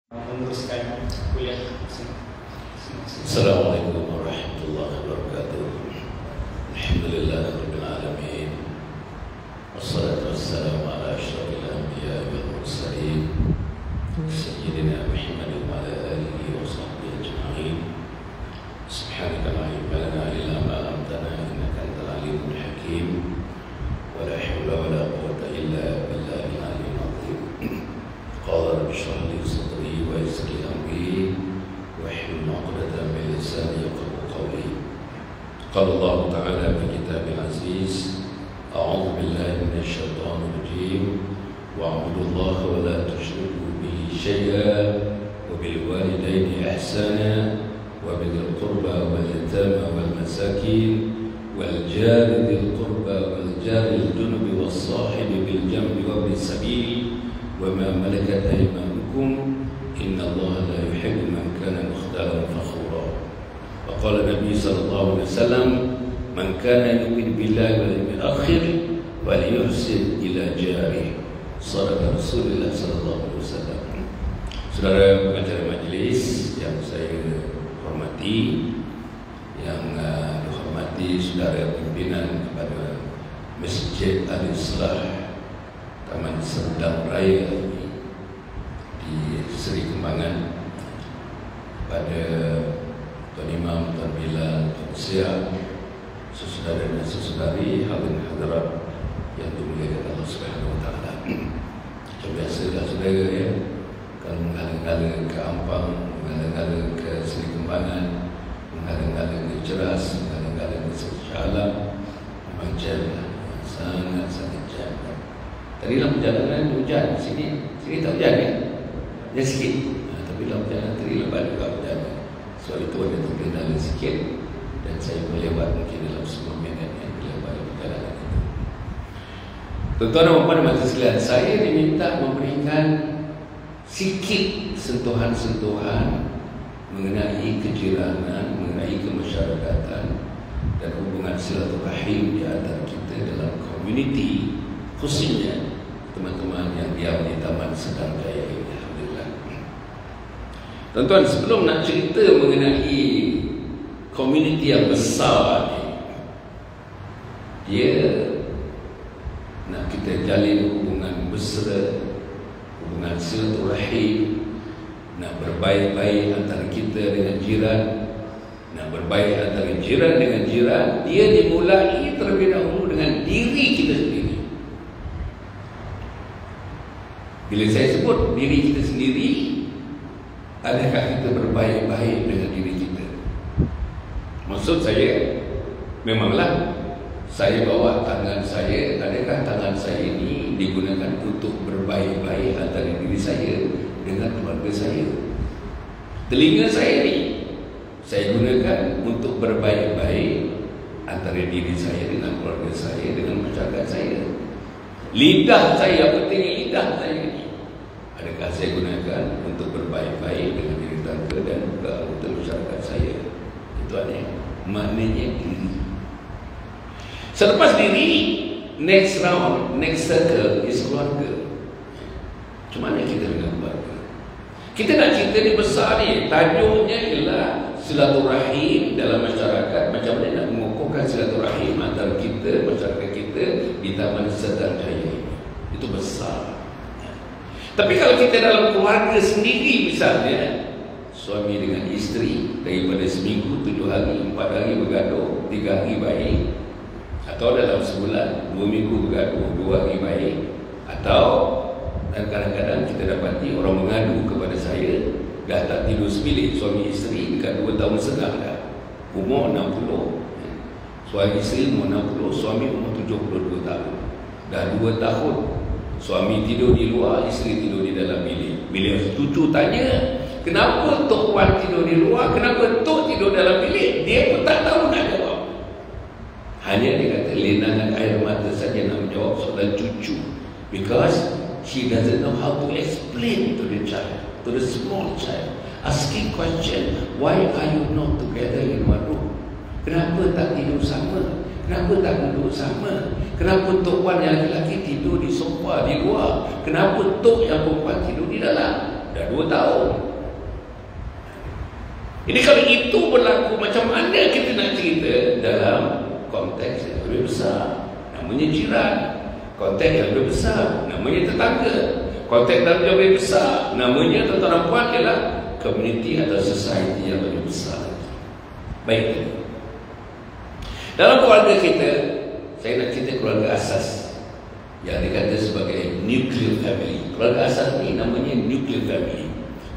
meneruskan kuliah. Assalamualaikum warahmatullahi wabarakatuh. Alhamdulillahirabbil alamin. Wassalatu wassalamu ala asyrafil anbiya'i wal mursalin sayyidina Muhammadin wa ala alihi wa sahbihi ajma'in. Subhanaka la ilma lana illa ma 'allamtana innaka antal alimul hakim. Wa la hawla wa la quwwata illa billahil aliyyil azim. Qala rabbi shrah li sadri wa yassir li amri واحلل عقدة من لساني يفقهوا قولي. قال الله تعالى في كتابه العزيز: أعوذ بالله من الشيطان الرجيم واعبدوا الله ولا تشركوا به شيئا وبالوالدين إحسانا وبذي القربى واليتامى والمساكين والجار ذي القربى والجار الجنب والصاحب بالجنب وابن السبيل وما ملكت أيمانكم إن الله لا يحب من كان مختالا فخورا. وقال النبي صلى الله عليه وسلم: من كان يؤمن بالله واليوم الآخر فليحسن إلى جاره. صدق رسول الله صلى الله عليه وسلم. Saudara pengacara majlis yang saya hormati, yang dihormati saudara pimpinan kepada Masjid Al-Islah Taman Serdang Raya di Seri Kembangan, pada Tuan Imam, Tuan Bilal, Tuan Siap, saudara dan saudari, hadirin hadirat yang dimuliakan Allah Subhanahu Wa Taala. Macam biasalah saudara ya, kalau menghala-nghala ke Ampang, menghala-nghala ke Seri Kembangan, menghala-nghala ke Ceras, menghala-nghala ke Shah Alam, memang jam lah, sangat-sangat jam. Tadi dalam perjalanan hujan, sini tak hujan ya? Ya sikit, tapi dalam perjalanan tadi lebat juga berjalan. Sebab itu ada terkendala sikit dan saya melewat mungkin dalam 10 minit yang dilewat perjalanan itu. Tuan-tuan dan puan-puan majlis sekalian, saya diminta memberikan sikit sentuhan-sentuhan mengenai kejiranan, mengenai kemasyarakatan dan hubungan silaturahim di antara kita dalam komuniti, khususnya teman-teman yang diam di Taman Serdang Raya ini. Tuan-tuan, sebelum nak cerita mengenai komuniti yang besar ni, dia nak kita jalin hubungan mesra, hubungan silaturahim, nak berbaik-baik antara kita dengan jiran, nak berbaik antara jiran dengan jiran. Dia dimulai terlebih dahulu dengan diri kita sendiri. Bila saya sebut diri kita sendiri, adakah kita berbaik-baik dengan diri kita? Maksud saya, memanglah saya bawa tangan saya, adakah tangan saya ini digunakan untuk berbaik-baik antara diri saya dengan keluarga saya? Telinga saya ni saya gunakan untuk berbaik-baik antara diri saya dengan keluarga saya, dengan masyarakat saya. Lidah saya, pentingnya lidah saya ni, adakah saya gunakan untuk berbaik-baik dengan diri tangga dan juga untuk masyarakat saya? Itu maknanya diri. Selepas diri, next round, next circle is keluarga. Macam mana kita dengan keluarga? Kita nak cerita ni besar ni, tajuknya ialah silaturahim dalam masyarakat. Macam mana nak mengukuhkan silaturahim antara kita, masyarakat kita di Taman Serdang Raya ini. Itu besar. Tapi kalau kita dalam keluarga sendiri, misalnya suami dengan isteri, daripada seminggu 7 hari, 4 hari bergaduh, 3 hari baik, atau dalam sebulan 2 minggu bergaduh, 2 hari baik, atau dan kadang-kadang kita dapati orang mengadu kepada saya, dah tak tidur sebilik suami isteri dekat 2 tahun setengah dah, umur 60, suami isteri umur 60, suami umur 72 tahun, dah 2 tahun suami tidur di luar, isteri tidur di dalam bilik. Bila cucu tanya, kenapa Tok Wan tidur di luar, kenapa Tok tidur dalam bilik, dia pun tak tahu nak jawab. Hanya dia kata lenangan air mata saja nak menjawab soalan cucu, because she doesn't know how to explain to the child, to the small child, asking question, why are you not together in one room? Kenapa tak tidur sama? Kenapa tak duduk sama? Kenapa Tok Wan yang lelaki tidur di sofa di luar? Kenapa Tok yang perempuan tidur di dalam? dah 2 tahun. Jadi kalau itu berlaku, macam mana kita nak cerita dalam konteks yang lebih besar, namanya jiran. Konteks yang lebih besar, namanya tetangga. Konteks yang lebih besar, namanya tuan-tuan dan puan, ialah community atau society yang lebih besar. Baik. Dalam keluarga kita, saya nak cerita keluarga asas yang dikata sebagai nuclear family. Keluarga asas ni namanya nuclear family.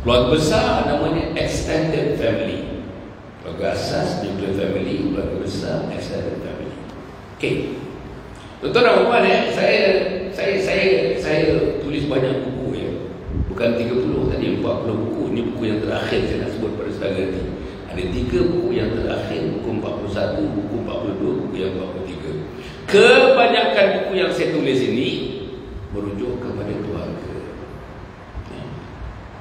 Keluarga besar namanya extended family. Keluarga asas, nuclear family. Keluarga besar, extended family. Okey. Tuan-tuan dan puan, saya tulis banyak buku ya. Bukan 30 tadi, 40 buku. Ini buku yang terakhir saya nak sebut pada saudara tadi. Ada 3 buku yang terakhir, buku 41, buku 42, buku yang 43. Kebanyakan buku yang saya tulis ini merujuk kepada keluarga.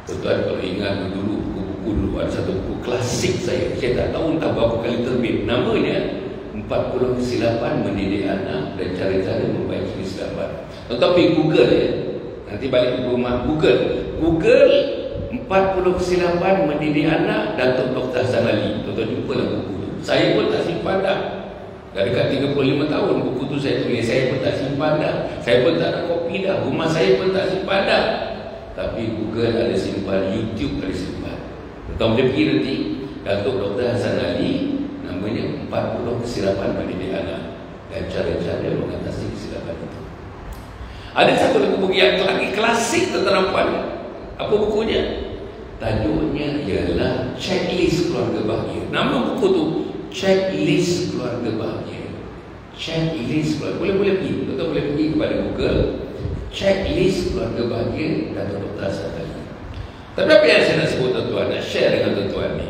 Tuan-tuan kalau ingat dulu buku-buku dulu, ada satu buku klasik saya tak tahu entah berapa kali terbit. Namanya 40 Kesilapan Mendidik Anak dan Cara-Cara Membaiki Kesilapan. Tuan-tuan pergi Google ya. Nanti balik ke rumah Google 40 Kesilapan Mendidik Anak Datuk Dr. Hassan Ali. Tuan-tuan jumpalah buku tu. Saya pun tak simpan dah. Dah dekat 35 tahun buku tu saya tulis. Saya pun tak simpan dah. Saya pun tak ada kopi dah. Rumah saya pun tak simpan dah. Tapi Google ada simpan, YouTube ada simpan. Tuan-tuan boleh pergi nanti Datuk Dr. Hassan Ali, namanya 40 Kesilapan Mendidik Anak dan Cara-Cara Mengatasi Kesilapan itu. Ada satu buku yang lagi klasik, tuan-tuan dan puan. Apa bukunya? Tajuknya ialah Checklist Keluarga Bahagia. Nama buku tu Checklist Keluarga Bahagia. Checklist Keluarga. Boleh pergi. Tuan-tuan boleh pergi kepada Google Checklist Keluarga Bahagia dan Dr. Hassan Ali. Tapi apa yang saya nak sebut tuan-tuan, nak share dengan tuan-tuan ni,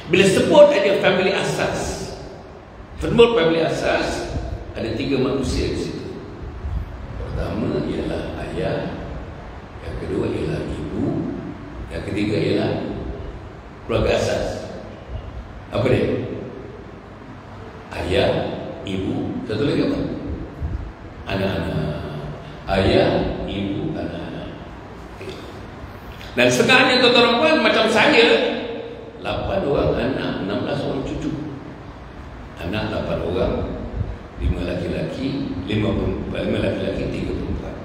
bila sebut ada family asas, family asas, ada 3 manusia di situ. Pertama ialah ayah, yang kedua ialah ibu, yang ketiga ialah keluarga asas. Apa dia? Ayah, ibu, satu lagi apa? Anak-anak. Ayah, ibu, anak-anak. Dan setengahnya tuan-tuan puan macam saya, 8 orang anak, 16 orang cucu. Anak 8 orang, 5 laki-laki, 3 perempuan.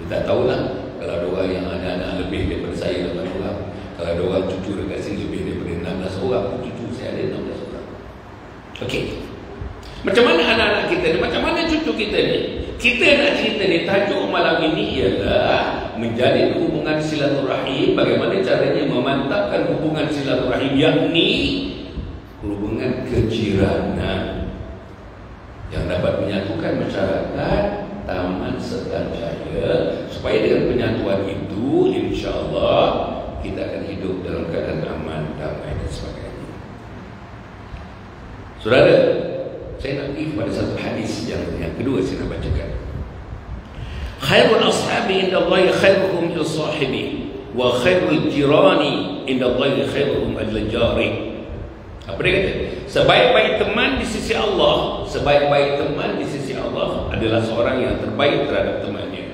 Kita tahulah kalau ada orang yang ada anak lebih daripada saya 8 orang. Kalau ada orang cucu dekat sini lebih daripada 16 orang, cucu saya ada 16 orang. Okey. Macam mana anak-anak kita ni? Macam mana cucu kita ni? Kita nak cerita ni, tajuk malam ini ialah menjalin hubungan silaturahim. Bagaimana caranya memantapkan hubungan silaturahim, yakni hubungan kejiranan yang dapat menyatukan masyarakat Taman Serta Jaya, supaya dengan penyatuan itu insya-Allah kita akan hidup dalam keadaan aman, damai dan sebagainya. Saudara, saya nak pergi kepada satu hadis yang kedua saya nak bacakan. Khairul ashabi indallahi khairuhum li sahibi wa khairul jirani indallahi khairuhum li jari. Apa dia kata? Sebaik-baik teman di sisi Allah, sebaik-baik teman di sisi Allah adalah seorang yang terbaik terhadap temannya.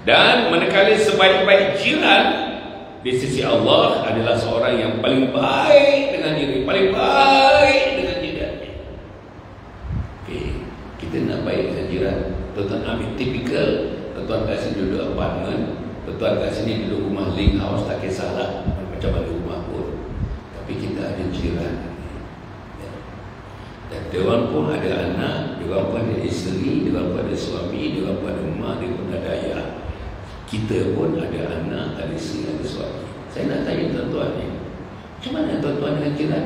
Dan manakala sebaik-baik jiran di sisi Allah adalah seorang yang paling baik dengan diri, paling baik dengan jirannya. Kita nak baik dengan jiran. Tuan-tuan ambil tipikal, tuan-tuan kat sini duduk apartmen, tuan-tuan kat sini duduk rumah link house, tak kisahlah macam mana rumah pun, tapi kita ada jiran. Dan diorang pun ada anak, diorang pun ada isteri, diorang pun ada suami, diorang pun ada mak, diorang pun ada ayah. Kita pun ada anak, ada isteri, ada suami. Saya nak tanya tuan-tuan ni, macam mana tuan-tuan dengan jiran?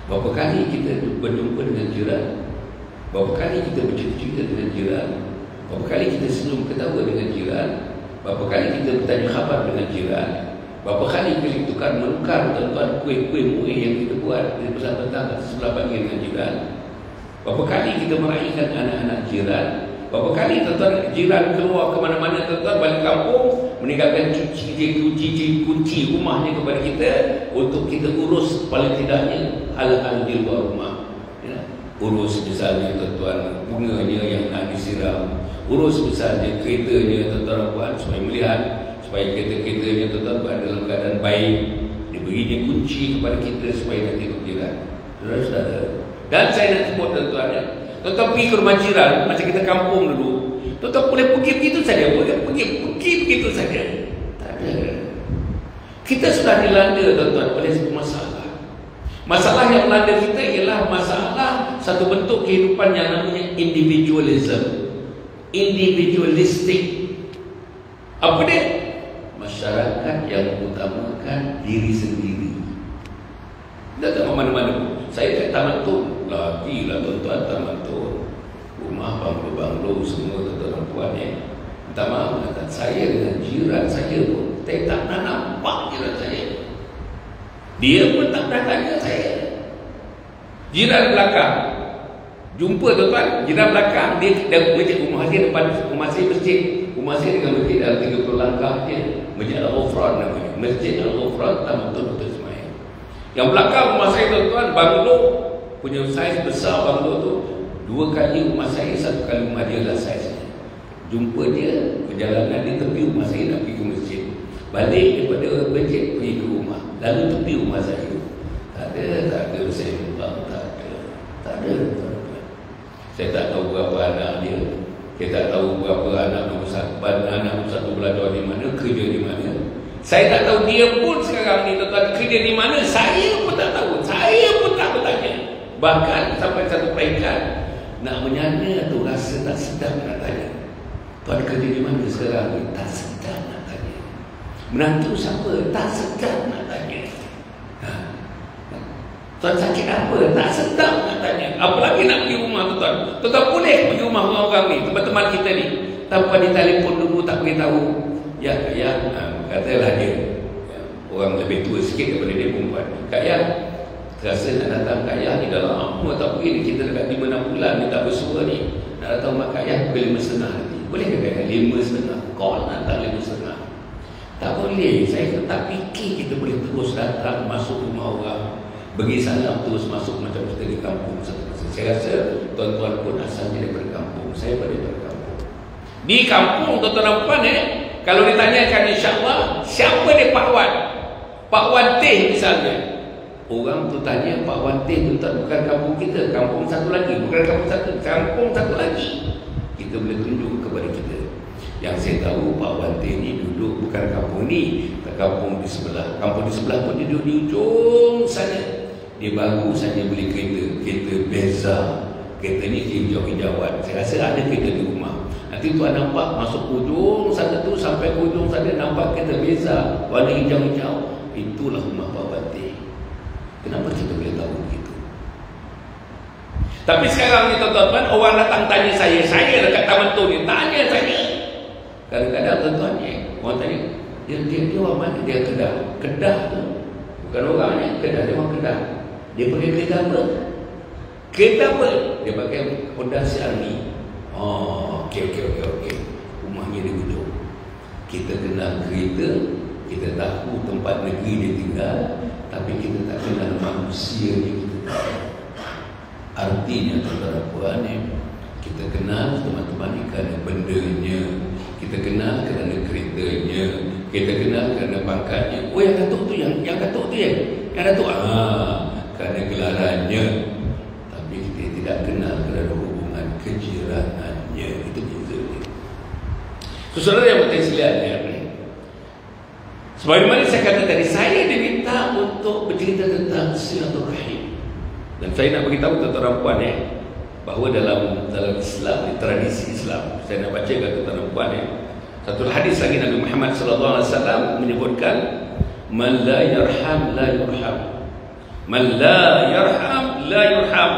Berapa kali kita berjumpa dengan jiran? Berapa kali kita bercerita dengan jiran? Berapa kali kita senyum ketawa dengan jiran? Berapa kali kita bertanya khabar dengan jiran? Berapa kali kita tukar menukar tuan-tuan kuih-kuih muih yang kita buat di pusat petang sebelah pagi dengan jiran? Berapa kali kita meraihkan anak-anak jiran? Berapa kali tuan-tuan jiran keluar ke mana-mana, tuan-tuan balik kampung meninggalkan kunci rumahnya kepada kita untuk kita urus paling tidaknya hal-hal di luar rumah. Ya. Urus misalnya tuan-tuan bunganya yang nak disiram, urus misalnya keretanya tuan-tuan puan supaya melihat supaya kereta-keretanya tuan-tuan berada dalam keadaan baik. Diberinya kunci kepada kita supaya nak tengok jiran. Saudara-saudara, dan saya nak sebut tuan-tuan, tuan-tuan pergi ke rumah jiran macam kita kampung dulu, tuan-tuan boleh pergi begitu saja, boleh pergi begitu saja. Tak ada. Kita sudah dilanda tuan-tuan oleh satu masalah. Masalah yang melanda kita ialah masalah satu bentuk kehidupan yang namanya individualism, individualistik. Apa dia? Masyarakat yang mengutamakan diri sendiri. Tidak tahu mana-mana pun. Saya kat Taman Tun, lagilah tuan-tuan Taman Tun, rumah banglo-banglo semua tuan-tuan dan puan minta maaf, saya dengan jiran saya pun saya tak pernah nampak jiran saya. Dia pun tak pernah tanya saya. Jiran belakang, jumpa tuan-tuan, jiran belakang dia masjid, rumah saya depan rumah saya masjid. Rumah saya dengan masjid dalam 30 langkah je. Masjid Al-Ghufran namanya. Masjid Al-Ghufran Taman Tun Dr. Ismail. Yang belakang rumah saya tuan-tuan, banglo punya saiz besar banglo tu. 2 kali rumah saya, 1 kali rumah dia lah saiznya. Jumpa dia, perjalanan dia tepi rumah saya nak pergi ke masjid. Balik daripada masjid pergi ke rumah. Lalu tepi rumah saya. Tak ada saya bilang, tak ada tuan-tuan. Saya tak tahu berapa anak dia. Saya tak tahu berapa anak nombor satu belajar di mana, kerja di mana. Saya tak tahu dia pun sekarang ni tuan-tuan kerja di mana. Saya pun tak tahu. Saya pun tak bertanya. Bahkan sampai satu peringkat nak menyana tu rasa tak sedap nak tanya. Tuan kerja di mana sekarang ni? Tak sedap nak tanya. Menantu siapa? Tak sedap nak tanya. Tuan sakit apa? Tak sedap nak tanya. Apalagi nak pergi rumah tuan-tuan. Tuan-tuan boleh pergi rumah orang-orang ni, teman-teman kita ni, tanpa ditelefon dulu, tak beritahu. Ya, Kak Ya, katalah dia orang lebih tua sikit daripada dia perempuan. Kak Ya, terasa nak datang Kak Ya ni dalam lama tak pergi ni, kita dekat 5-6 bulan ni tak bersua ni. Nak datang mak Kak Ya ke 5.30 nanti. Boleh ke Kak Ya? 5.30. Call nak datang 5.30. Tak boleh. Saya tak fikir kita boleh terus datang masuk rumah orang, bagi salam terus masuk macam kita di kampung. Saya rasa tuan-tuan pun asalnya daripada kampung. Saya daripada kampung. Di kampung tuan-tuan dan puan kalau ditanyakan insya-Allah siapa dia Pak Wan? Pak Wan Teh misalnya. Orang tu tanya Pak Wan Teh tu tak bukan kampung kita, kampung satu lagi, bukan kampung satu lagi. Kita boleh tunjuk kepada kita. Yang saya tahu Pak Wan Teh ni duduk bukan kampung ni, kampung di sebelah. Kampung di sebelah pun dia duduk di ujung sana. Dia baru saja beli kereta Beza. Kereta ni hijau-hijauan. Saya rasa ada kereta di rumah. Nanti tuan nampak masuk ujung sana tu sampai ke ujung sana nampak kereta Beza warna hijau-hijau. Itulah rumah Pak Wan Teh. Kenapa kita boleh tahu begitu? Tapi sekarang ni tuan-tuan, orang datang tanya saya dekat Taman Tun ni, tanya saya. Kadang-kadang tuan-tuan orang tanya, dia orang mana? Dia Kedah tu. Bukan orangnya, Kedah, dia orang Kedah. Dia pakai kereta apa? Kereta apa? Dia pakai Honda CR-V. Oh, okey. Rumahnya di Gedung. Kita kenal kereta, kita tahu tempat negeri dia tinggal, tapi kita tak kenal manusia dia kita. Artinya tuan-tuan kita kenal teman-teman kerana bendanya, kita kenal kerana keretanya, kita kenal kerana pangkatnya. Oh, yang Datuk tu yang Datuk tu yang Datuk kerana gelarannya. Tapi kita tidak kenal kerana hubungan kejiranannya. Itu beza dia. Saudara yang berkata sekalian, sebagaimana saya kata tadi, saya diminta untuk bercerita tentang silaturahim. Dan saya nak beritahu tuan-tuan puan bahawa dalam Islam, tradisi Islam, saya nak baca kepada tuan-tuan puan satu hadis lagi Nabi Muhammad sallallahu alaihi wasallam menyebutkan, man la yarham la yurham. Man la yarham la yurham.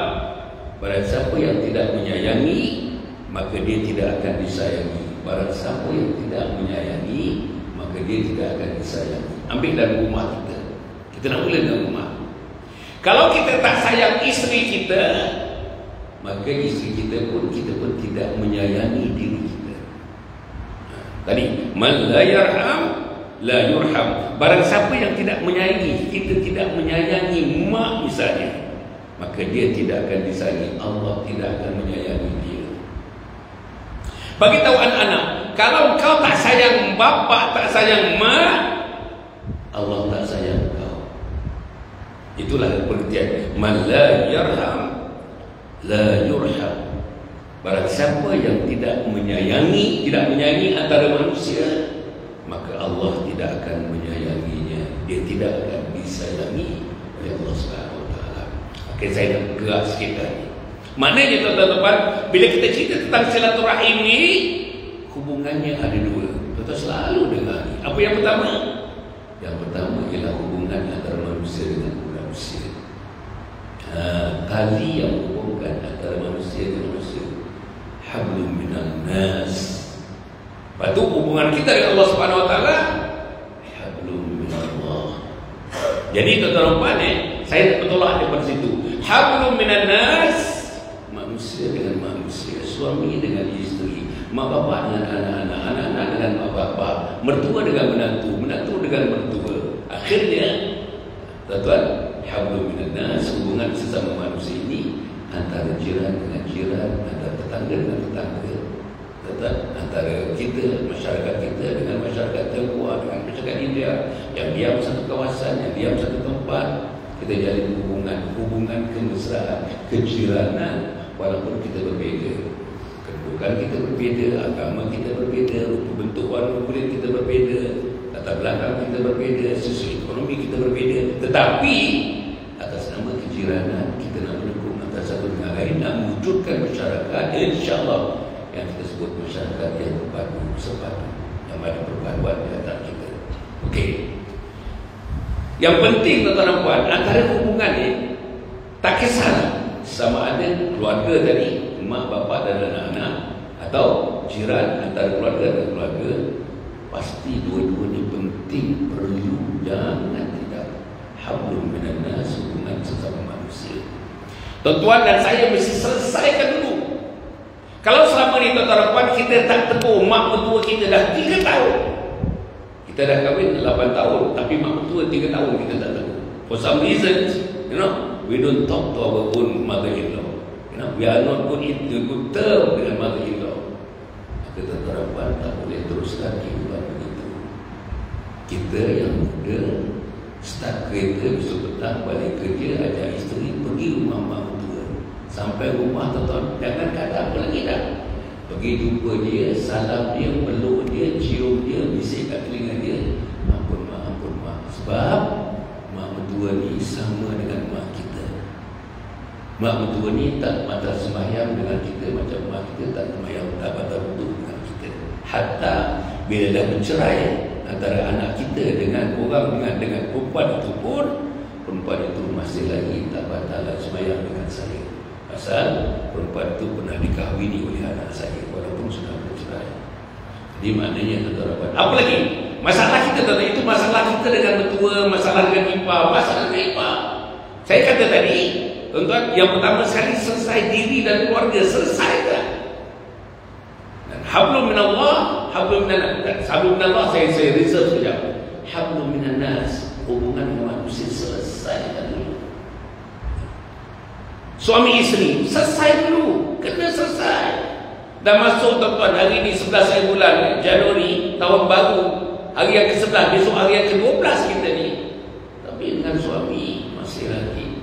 Barang siapa yang tidak menyayangi, maka dia tidak akan disayangi. Barang siapa yang tidak menyayangi, maka dia tidak akan disayangi. Ambil dalam rumah kita. Kita nak mula dalam rumah. Kalau kita tak sayang isteri kita, maka isteri kita pun tidak menyayangi diri kita. Tadi, man la yarham la yurham. Barang siapa yang tidak menyayangi, kita tidak menyayangi mak misalnya, maka dia tidak akan disayangi. Allah tidak akan menyayangi dia. Bagi tahu anak-anak, Kalau kau tak sayang bapa, tak sayang mak, Allah tak sayang kau. Itulah pengertian man la yarham la yurham. Barang siapa yang tidak menyayangi antara manusia, maka Allah tidak akan menyayanginya. Dia tidak akan disayangi oleh Allah Subhanahu Wa Taala. Okey, saya nak gerak sikit lagi. Maknanya tuan-tuan, bila kita cerita tentang silaturahim ni, hubungannya ada dua. Tuan-tuan selalu dengar ni. Apa yang pertama? Yang pertama ialah hubungan antara manusia dengan manusia. Tali yang menghubungkan antara manusia dengan manusia. Hablum minan nas. Lepas tu hubungan kita dengan Allah Subhanahu Wa Taala, hablum minallah. Jadi tuan-tuan, saya bertolak daripada situ. Hablum minan nas, manusia dengan manusia, suami dengan isteri, mak bapak dengan anak-anak, anak-anak dengan mak bapak, mertua dengan menantu, menantu dengan mertua. Akhirnya, tuan-tuan, hablum minan nas, hubungan sesama manusia ini antara jiran dengan jiran, antara tetangga dengan tetangga, antara kita, masyarakat kita dengan masyarakat terluar, dengan masyarakat India yang diam satu kawasan, yang diam satu tempat. Kita jalin hubungan kemesraan, kejiranan, walaupun kita berbeza. Kedudukan kita berbeza, agama kita berbeza, bentuk warna kulit kita berbeza, latar belakang kita berbeza, sosioekonomi kita berbeza. Tetapi atas nama kejiranan, kita nak mendukung antara satu dengan lain, nak mewujudkan masyarakat, insya-Allah, yang kita sebut masyarakat yang berpadu sepadu, yang ada perpaduan di antara kita. Okey. Yang penting tuan-tuan dan puan, antara hubungan ni tak kisah sama ada keluarga tadi, mak bapak dan anak-anak, atau jiran antara keluarga dan keluarga, pasti dua-dua ni penting, perlu, jangan tidak. Hablum minan nas, hubungan sesama manusia. Tuan-tuan dan saya mesti selesaikan dulu. Kalau selama ni tuan-tuan dan puan, kita tak tegur mak mertua kita dah 3 tahun. Kita dah kahwin 8 tahun, tapi mak mertua 3 tahun kita tak tegur. For some reasons, we don't talk to our own mother-in-law. We are not good in the good term dengan mother-in-law. Maka tuan-tuan dan puan tak boleh teruskan kehidupan begitu. Kita yang muda, start kereta besok petang, balik kerja, ajak isteri pergi rumah mak mertua. Sampai rumah tuan-tuan, jangan kata apa lagi dah. Pergi jumpa dia, salam dia, peluk dia, cium dia, bisik kat telinga dia. Ampun mak. Sebab mak mertua ni sama dengan mak kita. Mak mertua ni tak mata sembahyang dengan kita macam mak kita tak sembahyang, tak mata wudu dengan kita. Hatta bila dah bercerai antara anak kita dengan orang dengan perempuan itu pun, perempuan itu masih lagi tak batal sembahyang dengan saya. Pasal perempuan itu pernah dikahwini oleh anak saya walaupun sudah bercerai. Jadi maknanya tuan-tuan, apa lagi? Masalah kita tuan-tuan, itu masalah kita dengan mertua, masalah dengan ipar, masalah dengan ipar. Saya kata tadi, tuan-tuan, yang pertama sekali selesai diri dan keluarga, selesaikan. Dan hablum minallah, hablum minallah, saya reserve sekejap. Hablum minan nas, hubungan dengan manusia selesaikan dulu. Suami isteri, selesai dulu. Kena selesai. Dah masuk tuan-tuan, hari ni 11 bulan Januari, tahun baru, hari yang ke-11, besok hari yang ke-12 kita ni. Tapi dengan suami masih lagi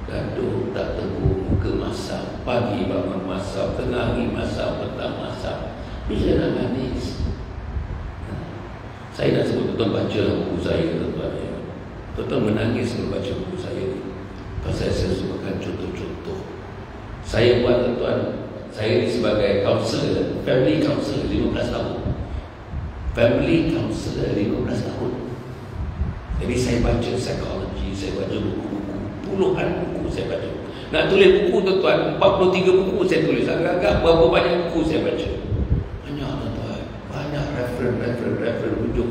gaduh, tak tegur, muka masak, pagi bangun masak, tengah hari masak, petang masak. Bila nak manis? Saya nak sebut tuan-tuan baca buku saya, tuan-tuan. Tuan-tuan menangis membaca buku saya ni. Pasal saya sebutkan contoh-contoh. Saya buat tuan-tuan, saya sebagai counselor, family counselor 15 tahun. Family counselor 15 tahun. Jadi saya baca psikologi, saya baca buku-buku, puluhan buku saya baca. Nak tulis buku tuan-tuan, 43 buku saya tulis. Agak-agak berapa banyak buku saya baca. Banyak tuan-tuan, banyak reference, rujuk.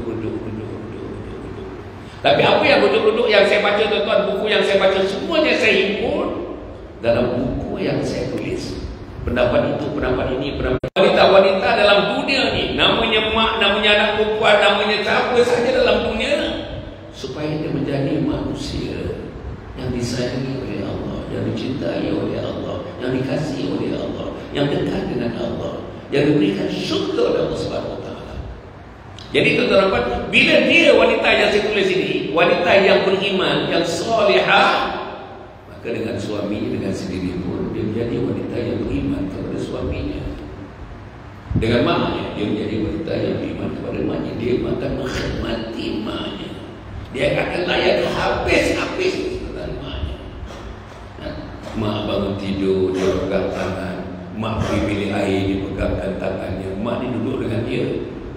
Tapi apa yang rujuk-rujuk yang saya baca tuan-tuan, buku yang saya baca, semuanya saya himpun dalam buku yang saya tulis. Pendapat itu, pendapat ini, pendapat wanita-wanita dalam dunia ni, namanya mak, namanya anak perempuan, namanya siapa saja dalam dunia, supaya dia menjadi manusia yang disayangi oleh Allah, yang dicintai oleh Allah, yang dikasihi oleh Allah, yang dekat dengan Allah. yang diberikan syurga oleh Allah Subhanahu Wa Taala. Jadi tuan-tuan, bila dia wanita yang saya tulis ini, wanita yang beriman, yang solehah, maka dengan suaminya, dengan sendiri pun dia menjadi wanita yang beriman kepada suaminya. Dengan maknya dia menjadi wanita yang beriman kepada maknya. Dia akan menghormati maknya. Dia akan layak habis-habis dengan maknya. Mak bangun tidur, dia pegang tangan. Mak pergi bilik air, dia pegangkan tangannya. Mak ni duduk dengan dia.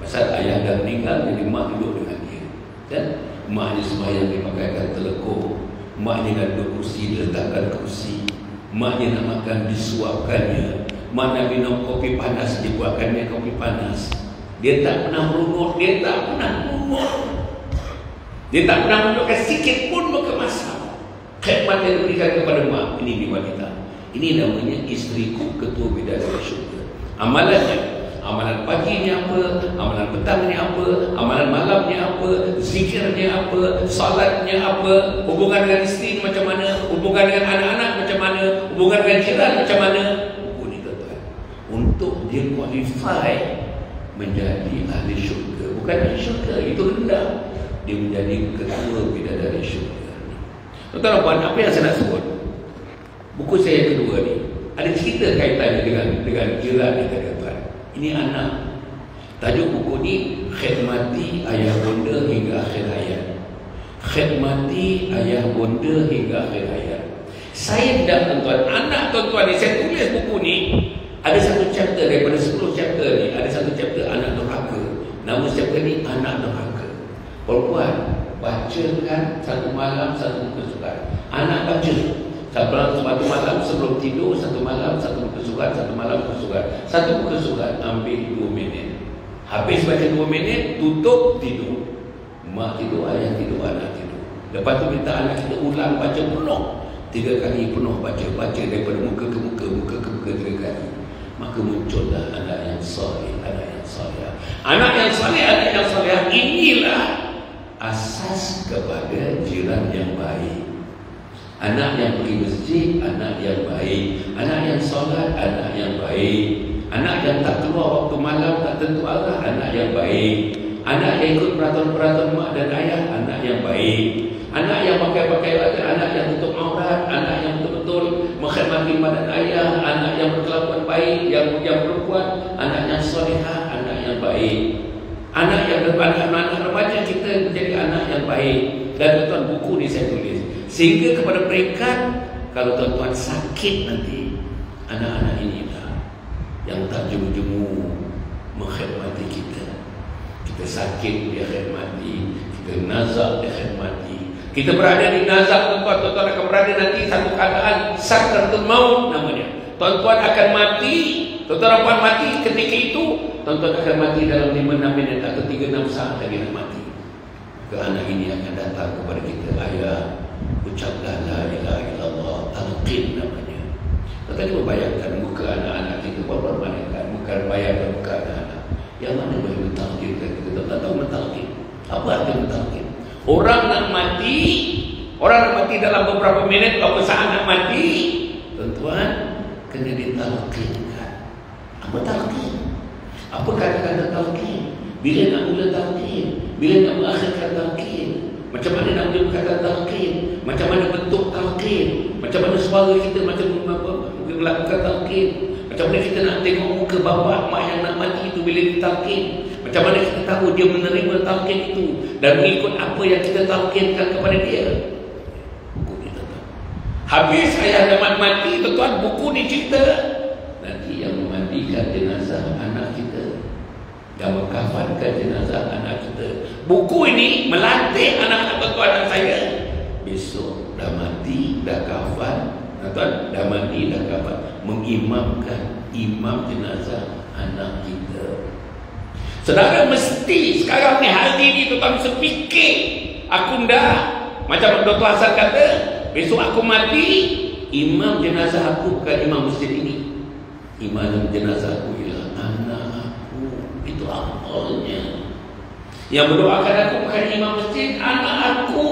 Pasal ayah dah meninggal, jadi mak duduk dengan dia. Dan maknya sembahyang dia pakaikan telekung. Maknya nak duduk kursi, dia letakkan kursi. Maknya nak makan, disuapkannya. Mak nak minum kopi panas, dia buatkannya kopi panas. Dia tak pernah merungut, dia tak pernah merungut. Dia tak pernah menunjukkan sikit pun muka masam. Khidmat yang diberikan kepada mak. Ini wanita. Ini namanya isteriku, ketua bidadari syurga. Amalannya, amalan paginya apa, amalan petangnya apa, amalan malamnya apa, zikirnya apa, salatnya apa, hubungan dengan isteri macam mana, hubungan dengan anak-anak macam mana, hubungan dengan jiran macam mana. Ini tuan-tuan, untuk dia qualify menjadi ahli syurga. Bukan ahli syurga, itu rendah. Dia menjadi ketua bidadari syurga. Tuan-tuan, apa yang saya nak sebut? Buku saya yang kedua ni ada cerita kaitannya dengan jiran ni, tuan-tuan. Ini anak. Tajuk buku ni Khidmati Ayah Bonda Hingga Akhir Hayat. Khidmati Ayah Bonda Hingga Akhir Hayat. Saya tidak, tuan-tuan, anak tuan-tuan ni, saya tulis buku ni. Ada satu chapter daripada 10 chapter ni, ada satu chapter anak neraka. Nama chapter ni Anak Neraka. Perempuan bacakan satu malam satu muka surat. Anak baca satu malam sebelum tidur, satu malam satu muka surat, satu malam muka surat. Satu muka surat ambil 2 minit. Habis baca 2 minit, tutup, tidur. Mak tidur, ayah tidur, anak tidur. Lepas tu minta anak kita ulang baca penuh. 3 kali penuh baca daripada muka ke muka, muka ke muka 3 kali. Maka muncullah anak yang soleh, anak yang soleh. Anak yang soleh, anak yang soleh, inilah asas kepada jiran yang baik. Anak yang pergi masjid, anak yang baik. Anak yang solat, anak yang baik. Anak yang tak keluar waktu malam, tak tentu arah, anak yang baik. Anak yang ikut peraturan-peraturan mak dan ayah, anak yang baik. Anak yang pakai anak yang tutup aurat, anak yang betul-betul menghormati mak dan ayah, anak yang berkelakuan baik, yang perempuan, anak yang solehah, anak yang baik. Anak yang anak remaja kita menjadi anak yang baik. Dan tuan-tuan, buku ni saya tulis sehingga kepada peringkat kalau tuan-tuan sakit nanti, anak-anak inilah yang tak jemu-jemu menghormati kita. Kita sakit, dia khidmati. Kita nazak, dia khidmati. Kita berada di nazak, tuan-tuan akan berada nanti satu keadaan sakratul maut namanya. Tuan-tuan akan mati. Tuan-tuan akan mati ketika itu. Tuan-tuan akan mati dalam 5-6 minit atau 3-6 saat lagi nak mati. Ke anak ini akan datang kepada kita, ayah, ucaplah la ilaha illallah, talqin namanya. Tuan-tuan cuba bayangkan muka anak-anak kita, buat bayangkan muka bayangkan muka anak-anak. Yang mana boleh mentalqinkan kita? Tuan-tuan tahu mentalqin? Apa arti mentalqin? Orang nak mati dalam beberapa minit atau saat nak mati, tuan-tuan kena ditalqinkan. Apa talqin? Apa kata-kata talqin? Bila nak mula talqin? Bila nak mengakhirkan talqin? Macam mana nak mula berkata talqin? Macam mana bentuk talqin? Macam mana suara kita macam melakukan talqin? Macam mana kita nak tengok muka bapa mak yang nak mati itu bila ditalqin? Macam mana kita tahu dia menerima talqin itu dan mengikut apa yang kita talqinkan kepada dia? Buku ni, tuan-tuan. Habis ayah dah mati, tuan-tuan, buku ni cerita nanti yang memandikan jenazah anak kita, yang mengkafankan jenazah anak kita. Buku ini melatih anak-anak tuan-tuan dan saya. Besok dah mati, dah kafan, tuan-tuan, dah mati, dah kafan, mengimamkan imam jenazah anak kita. Saudara mesti sekarang ni, hari ni tuan-tuan mesti fikir, aku dah macam Dr. Hasan kata, besok aku mati, imam jenazah aku bukan imam masjid ini. Imam jenazah aku ialah anak aku. Itu amalnya. Yang mendoakan aku bukan imam masjid, anak aku.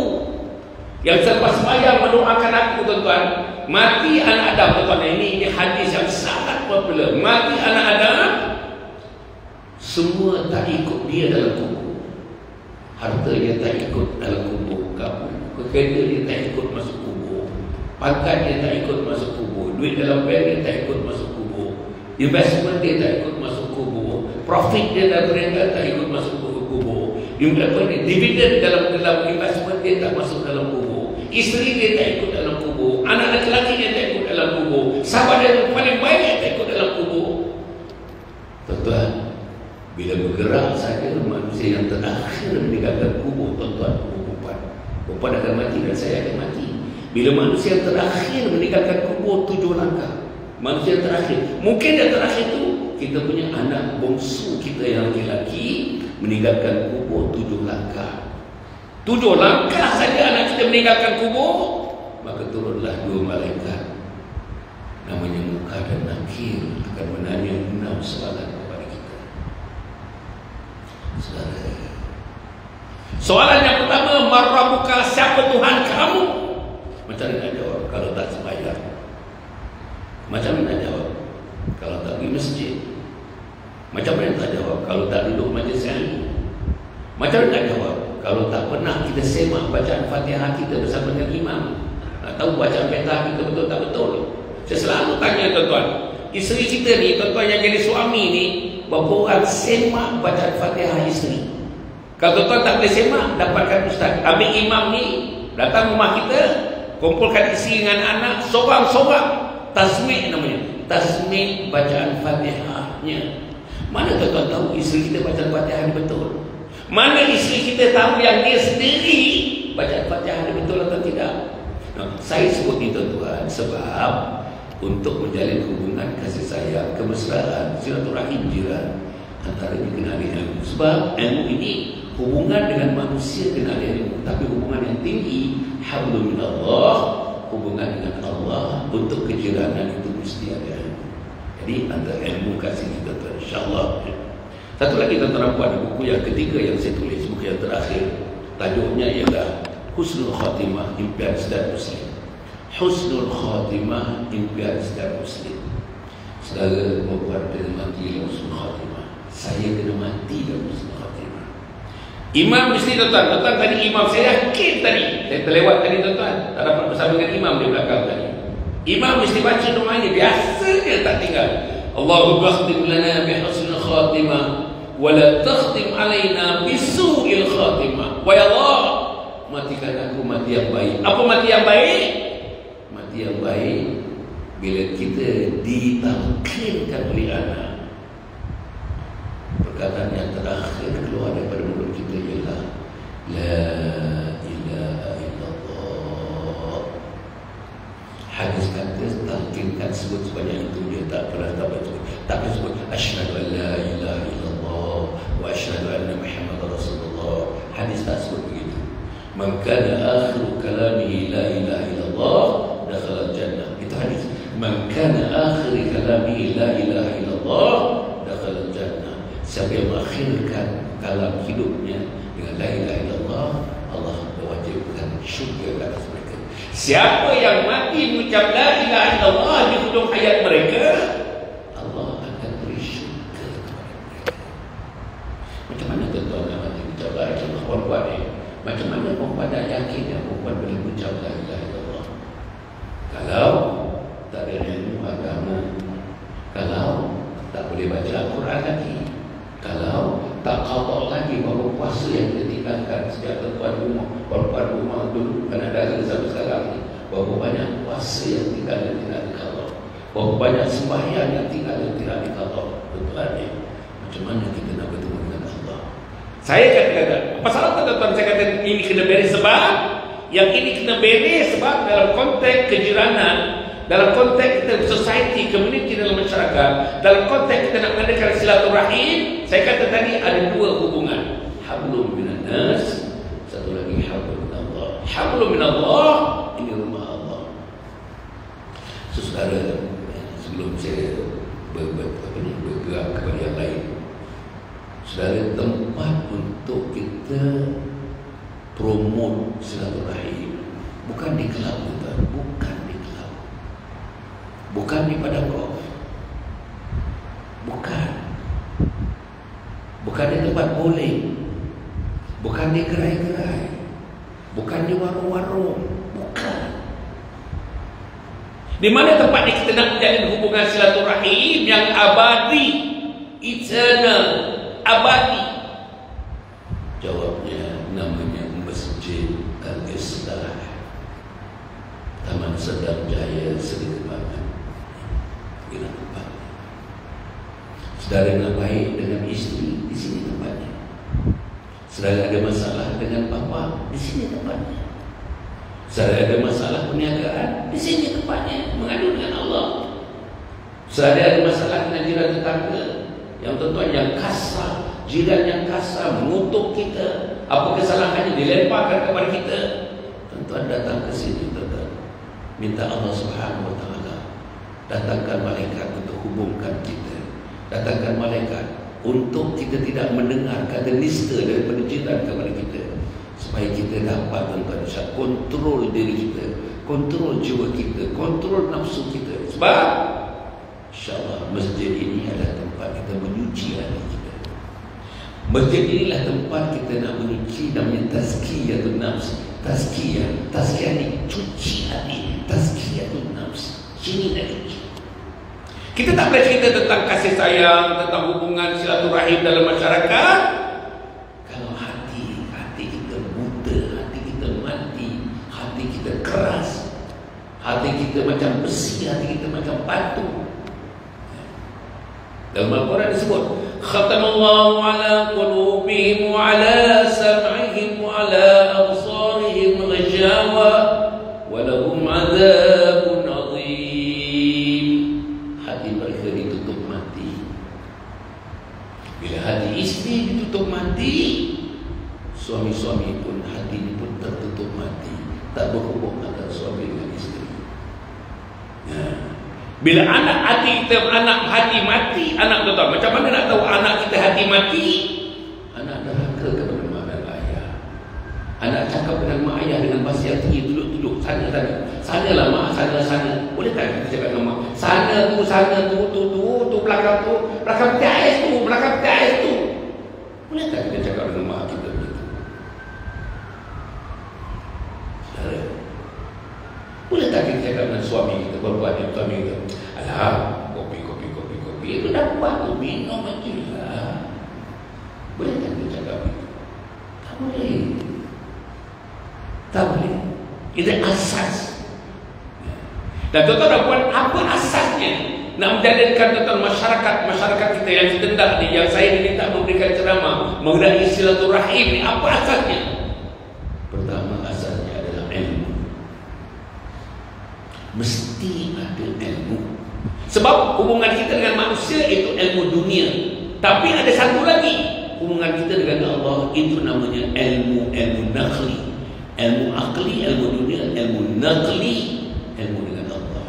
Yang selepas sembahyang mendoakan aku, tuan-tuan. Mati anak Adam, tuan-tuan. Ini hadis yang sangat popular. Mati anak Adam, Semua tak ikut dia dalam kubur. Harta dia tak ikut dalam kubur. Kereta dia tak ikut masuk kubur. Pangkat dia tak ikut masuk kubur. Duit dalam bank dia tak ikut masuk kubur. Investment dia tak ikut masuk kubur. Profit dia dalam perniagaan tak ikut masuk kubur. Dividen dalam investment dia tak masuk dalam kubur. Isteri dia tak ikut dalam kubur. Anak lelaki dia tak ikut dalam kubur. Sahabat dia yang paling baik tak ikut dalam kubur. Tuan-tuan, bila bergerak saja manusia yang terakhir meninggalkan kubur, tuan-tuan, perempuan akan mati dan saya akan mati. Bila manusia yang terakhir meninggalkan kubur 7 langkah. Manusia yang terakhir. Mungkin yang terakhir itu kita punya anak bongsu kita yang lelaki meninggalkan kubur 7 langkah. 7 langkah saja anak kita meninggalkan kubur, maka turunlah 2 malaikat namanya Munkar dan Nakir akan menanya 6 soalan kepada kita. Saudara, soalan yang pertama, Marrabuka, siapa Tuhan kamu? Macam mana nak jawab kalau tak sembahyang? Macam mana nak jawab kalau tak pergi masjid? Macam mana nak jawab kalau tak duduk majlis ilmu? Macam mana nak jawab kalau tak pernah kita semak bacaan Fatihah kita bersama dengan imam? Nak tahu bacaan Fatihah kita betul tak betul? Saya selalu tanya tuan-tuan, isteri kita ni, tuan-tuan yang jadi suami ni, berapa orang semak bacaan Fatihah isteri? Kalau tuan-tuan tak boleh semak, dapatkan ustaz. Ambil imam ni, datang rumah kita, kumpulkan isteri dengan anak, sorang-sorang tasmih namanya, tasmih bacaan Fatihahnya. Mana tuan-tuan tahu isteri kita bacaan Fatihah ni betul? Mana isteri kita tahu yang dia sendiri bacaan Fatihah ni betul atau tidak? Nah, saya sebut ni tuan-tuan sebab untuk menjalin hubungan kasih sayang, kemesraan, silaturahim jiran antara dikenali ilmu. Sebab ilmu ini hubungan dengan manusia kenali ilmu, tapi hubungan yang tinggi, hablum minallah, hubungan dengan Allah untuk kejiranan itu mesti ada ilmu. Jadi antara ilmu kasih kita tuan, insyaAllah. Satu lagi tuan-tuan puan, buku yang ketiga yang saya tulis, buku yang terakhir, tajuknya ialah Husnul Khatimah, Impian Setiap Muslim. Husnul Khatimah, impian setiap Muslim. Saudara, perempuan kena mati dalam Husnul Khatimah. Saya kena mati dalam Husnul Khatimah. Imam mesti tuan-tuan. Tuan-tuan tadi imam saya yakin tadi. Saya terlewat tadi tuan-tuan. Tak dapat bersama dengan imam di belakang tadi. Imam mesti baca doa ini. Biasanya tak tinggal. Allahumma khtim lana bi husnul khatimah wa la takhtim alaina bi su'il khatimah. Wa ya Allah, matikan aku mati yang baik. Apa mati yang baik? Mati yang baik bila kita ditalkinkan oleh anak. Perkataan yang terakhir keluar daripada mulut kita ialah La ilaha illallah. Hadis kata talkinkan sebut sebanyak itu, dia tak pernah dapat sebut. Tak pernah sebut asyhadu an la ilaha illallah wa asyhadu anna Muhammadar Rasulullah. Hadis tak sebut begitu. Man kana akhiru kalamihi la ilaha illallah dakhala jannah. Itu hadis. Man kana akhiru kalamihi la ilaha illallah dakhala jannah. Siapa yang mengakhirkan kalam hidupnya dengan la ilaha illallah, Allah mewajibkan syurga ke atas mereka. Siapa yang mati mengucap la ilaha illallah di hujung hayat mereka, Allah akan beri syurga kepada mereka. Macam mana tuan-tuan nak mati mengucap la ilaha illallah? Puan-puan ni, macam mana perempuan nak yakin yang perempuan boleh mengucap la ilaha illallah? Kalau tak ada ilmu agama, kalau tak boleh baca Al-Quran lagi, kalau tak qada lagi baru puasa yang kita tinggalkan sejak perempuan rumah dulu kan ada sampai sekarang ni, berapa banyak puasa yang tinggal dan tidak diqada, berapa banyak sembahyang yang tinggal dan tidak diqada. Tuan-tuan ni, macam mana kita nak bertemu dengan Allah? Saya kata-kata pasal apa tuan-tuan saya kata ini kena beres, sebab yang ini kena beres sebab dalam konteks kejiranan, dalam konteks kita society, community dalam masyarakat, dalam konteks kita nak mengadakan silaturahim, saya kata tadi ada dua hubungan. Hablum minan nas, satu lagi hablum minallah. Hablum minallah, ini rumah Allah. Saudara, sebelum saya bergerak kepada yang lain, saudara, tempat untuk kita promote silaturahim bukan di kelab, bukan di kelab, bukan di padang golf, bukan. boleh. Bukan di gerai-gerai, bukan di warung-warung, bukan. Di mana tempatnya kita nak menjalin hubungan silaturahim yang abadi, eternal, abadi? Jawabnya namanya Masjid Al-Islah, Taman Sedap Jaya, Seri Kembangan. Inilah tempatnya. Saudara nak baik dengan isteri, di sini tempatnya. Saudara ada masalah dengan bapa, di sini tempatnya. Saudara ada masalah perniagaan, di sini tempatnya, mengadu dengan Allah. Saudara ada masalah dengan jiran tetangga, yang tuan-tuan yang kasar, jiran yang kasar mengutuk kita, apa kesalahannya dilemparkan kepada kita, tuan-tuan datang ke sini, tuan-tuan minta Allah Subhanahu Wa Taala datangkan malaikat untuk hubungkan kita, datangkan malaikat untuk kita tidak mendengar kata nista daripada jiran kepada kita, supaya kita dapat tuan-tuan kontrol diri kita, kontrol jiwa kita, kontrol nafsu kita. Sebab insya-Allah masjid ini adalah tempat kita menyuci hati kita. Masjid inilah tempat kita nak menyuci, namanya tazkiyatun nafs. Tazkiyah ni cuci hati, tazkiyatun nafs. Sini nak cuci. Kita tak boleh cerita tentang kasih sayang, tentang hubungan silaturahim dalam masyarakat kalau hati kita buta, hati kita mati, hati kita keras, hati kita macam besi, hati kita macam batu. Dalam Al-Quran disebut, khatamallahu ala qulubihim wa ala sam'ihim wa ala absarihim ghishawa wa lahum adzabun adzim. Hati mereka ditutup mati. Bila hati isteri ditutup mati, suami-suami pun hati pun tertutup mati, tak berhubung antara suami dengan isteri. Bila anak hati mati, anak tuan-tuan, macam mana nak tahu anak kita hati mati? Anak derhaka kepada mak dan ayah. Anak cakap dengan mak ayah dengan bahasa yang tinggi, duduk sana. Sanalah mak, sana. Boleh tak kita cakap dengan mak? Sana tu, belakang PTS tu. Boleh tak kita cakap dengan mak kita begitu? Saudara, boleh tak kita cakap dengan suami kita, perempuan suami kita? Alah, kopi. Itu dah buat tu, minum aja lah. Boleh tak kita cakap begitu? Tak boleh. Itu asas. Dan tuan-tuan dan puan, apa asasnya nak menjadikan tuan-tuan masyarakat kita yang sedendak ni, yang saya diminta memberikan ceramah mengenai silaturahim ni, apa asasnya? Pertama, asasnya adalah ilmu. Mesti ada ilmu. Sebab hubungan kita dengan manusia itu ilmu dunia. Tapi ada satu lagi, hubungan kita dengan Allah itu namanya ilmu naqli. Ilmu akli, ilmu dunia, ilmu naqli, ilmu dengan Allah.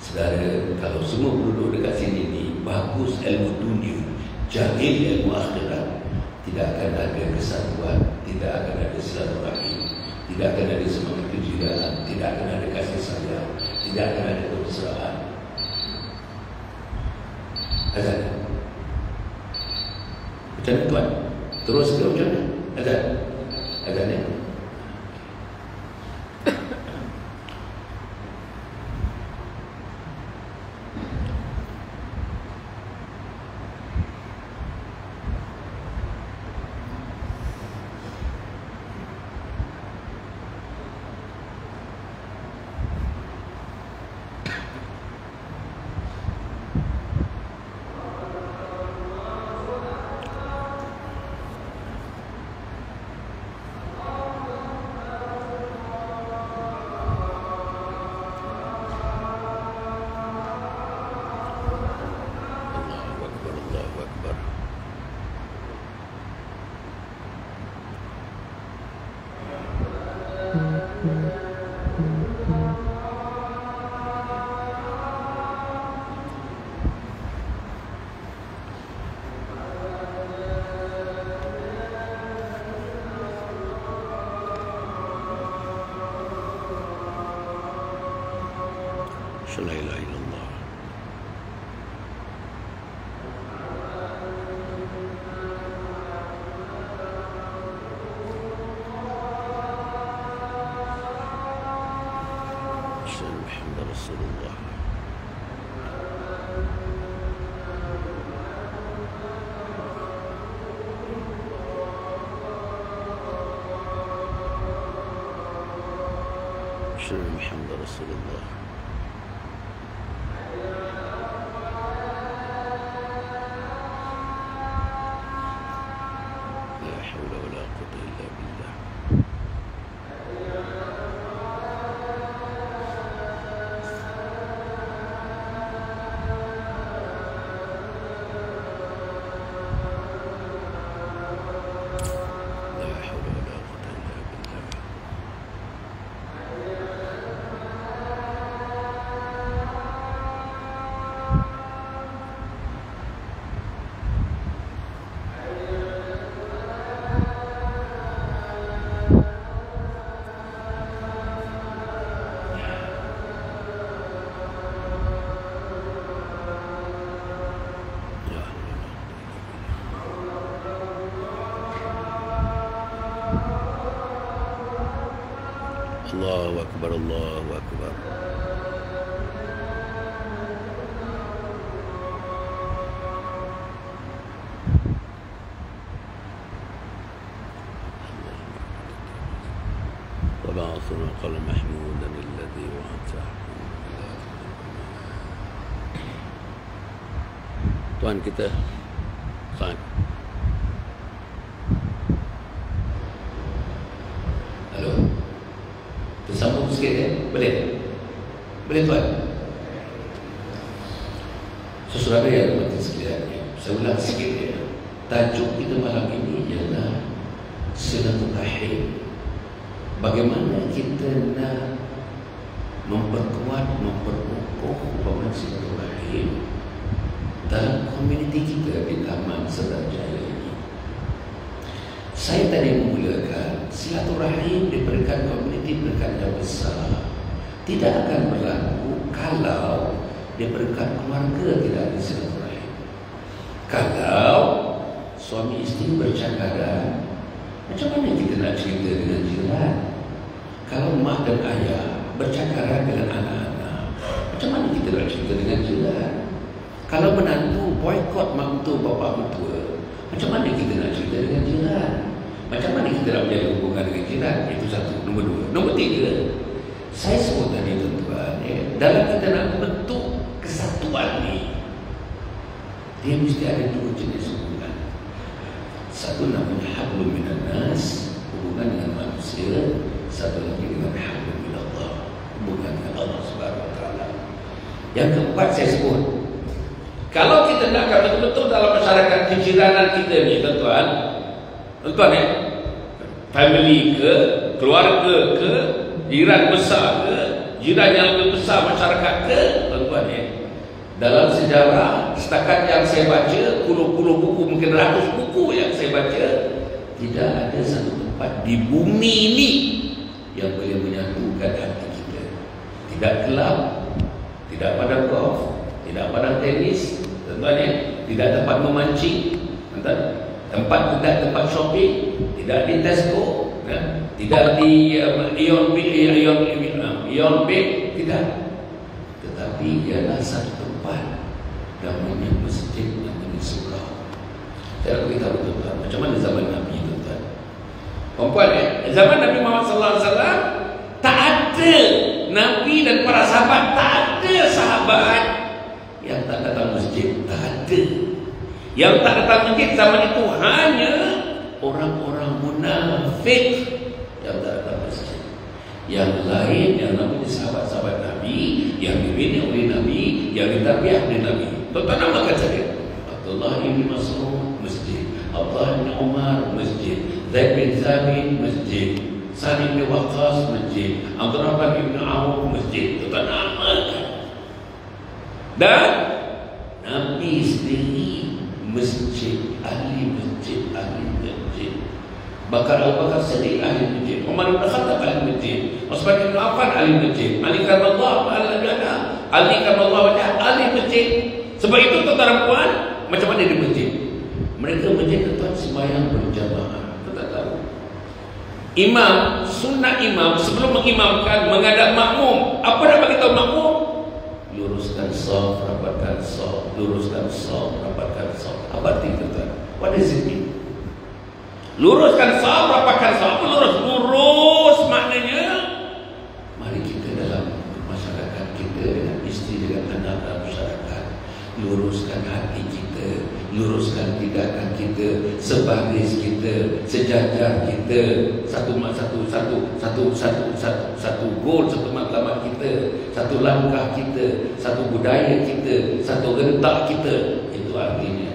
Saudara, kalau semua duduk dekat sini ni, bagus ilmu dunia, jahil ilmu akhirat, tidak akan ada kesatuan, tidak akan ada silaturahim, tidak akan ada semangat kejiran, tidak akan ada kasih sayang, tidak akan ada kemesraan. Azan. Macam ni tuan. Terus ke macam mana? Azan ni. La ilaha illallah. Rasulullah. Asyhadu anna Muhammadar Rasulullah. La haula wala quwwata illa billah. La haula wala quwwata illa billah. Ya Allah. Allahu Akbar, Allahu Akbar. وبعث المقام محمودا الذي وعدته. Tuan kita Tuan. Halo. Tersambung sikit ya? Boleh? Boleh Tuan? Saudara yang berhati sekalian, saya ulang sikit ya. Tajuk kita malam ini ialah silaturahim. Bagaimana kita nak memperkuat, memperkokoh hubungan silaturahim dalam komuniti kita di Taman Serdar Jaya ini. Saya tadi memulakan silaturahim diberikan komuniti berkat yang besar tidak akan berlaku kalau diberikan keluarga tidak ada silaturahim. Kalau suami isteri bercakaran, macam mana kita nak cerita dengan jiran? Kalau mak dan ayah bercakaran dengan anak-anak, macam mana kita nak cerita dengan jiran? Kalau menantu boykot mak mentua, bapa mentua, macam mana kita nak cerita dengan jiran? Macam mana kita nak menjaga hubungan dengan jiran? Itu satu. Nombor dua. Nombor tiga, saya sebut tadi tuan-tuan, dalam kita nak bentuk kesatuan ni, dia mesti ada dua jenis hubungan. Satu namanya hablum minan nas, hubungan dengan manusia. Satu lagi dengan hablum minallah, hubungan dengan Allah Subhanahu wa taala. Yang keempat saya sebut, kalau kita nak betul-betul dalam masyarakat kejiranan kita ni tuan-tuan ya, family ke, keluarga ke, jiran besar ke, jiran yang lebih besar masyarakat ke, tuan-tuan ya, dalam sejarah setakat yang saya baca, puluh-puluh buku, mungkin ratus buku yang saya baca, tidak ada satu tempat di bumi ini yang boleh menyatukan hati kita. Tidak kelab, tidak padang golf, tidak padang tenis, tuan-tuan ya, tidak tempat memancing, tempat tidak tempat shopping, tidak di Tesco, ya, tidak di Ion Bay, tidak. Tetapi ialah satu tempat namanya masjid, namanya surau. Saya beritahu tuan-tuan, macam mana zaman Nabi tuan-tuan. Perempuan ya, zaman Nabi Muhammad SAW tak ada Nabi dan para sahabat, tak ada sahabat yang tak datang masjid, tak ada. Yang tak datang masjid zaman itu hanya orang-orang munafik yang tak datang masjid. Yang lain yang namanya sahabat-sahabat Nabi, yang dibina oleh Nabi, yang ditarbiyah oleh Nabi. Tuan-tuan namakan saja. Abdullah bin Mas'ud masjid, Abdullah bin Umar masjid, Zaid bin Thabit masjid, Sa'd bin Waqqas masjid, Abdurrahman bin Auf masjid. Tuan-tuan namakan. Dan Nabi sendiri masjid, ahli masjid, ahli masjid. Bakar Al-Bakar Siddiq ahli masjid, Umar bin Khattab ahli masjid, Utsman bin Affan ahli masjid, Ali karramallahu wajhahu ahli masjid. Sebab itu tuan-tuan puan, macam mana di masjid? Mereka masjid tuan sembahyang berjamaah. Kita tahu imam, sunnah imam sebelum mengimamkan menghadap makmum. Apa nak bagi tahu makmum? luruskan shaf, rapatkan shaf, luruskan shaf, rapatkan shaf. Apa arti tuan? What does it mean? Luruskan shaf, rapatkan shaf. Lurus maknanya mari kita dalam masyarakat kita dengan isteri, dengan anak dalam masyarakat, luruskan hati kita, luruskan tindakan kita, sebaris kita, sejajar kita, satu gol, satu matlamat kita, satu langkah kita, satu budaya kita, satu rentak kita. Itu artinya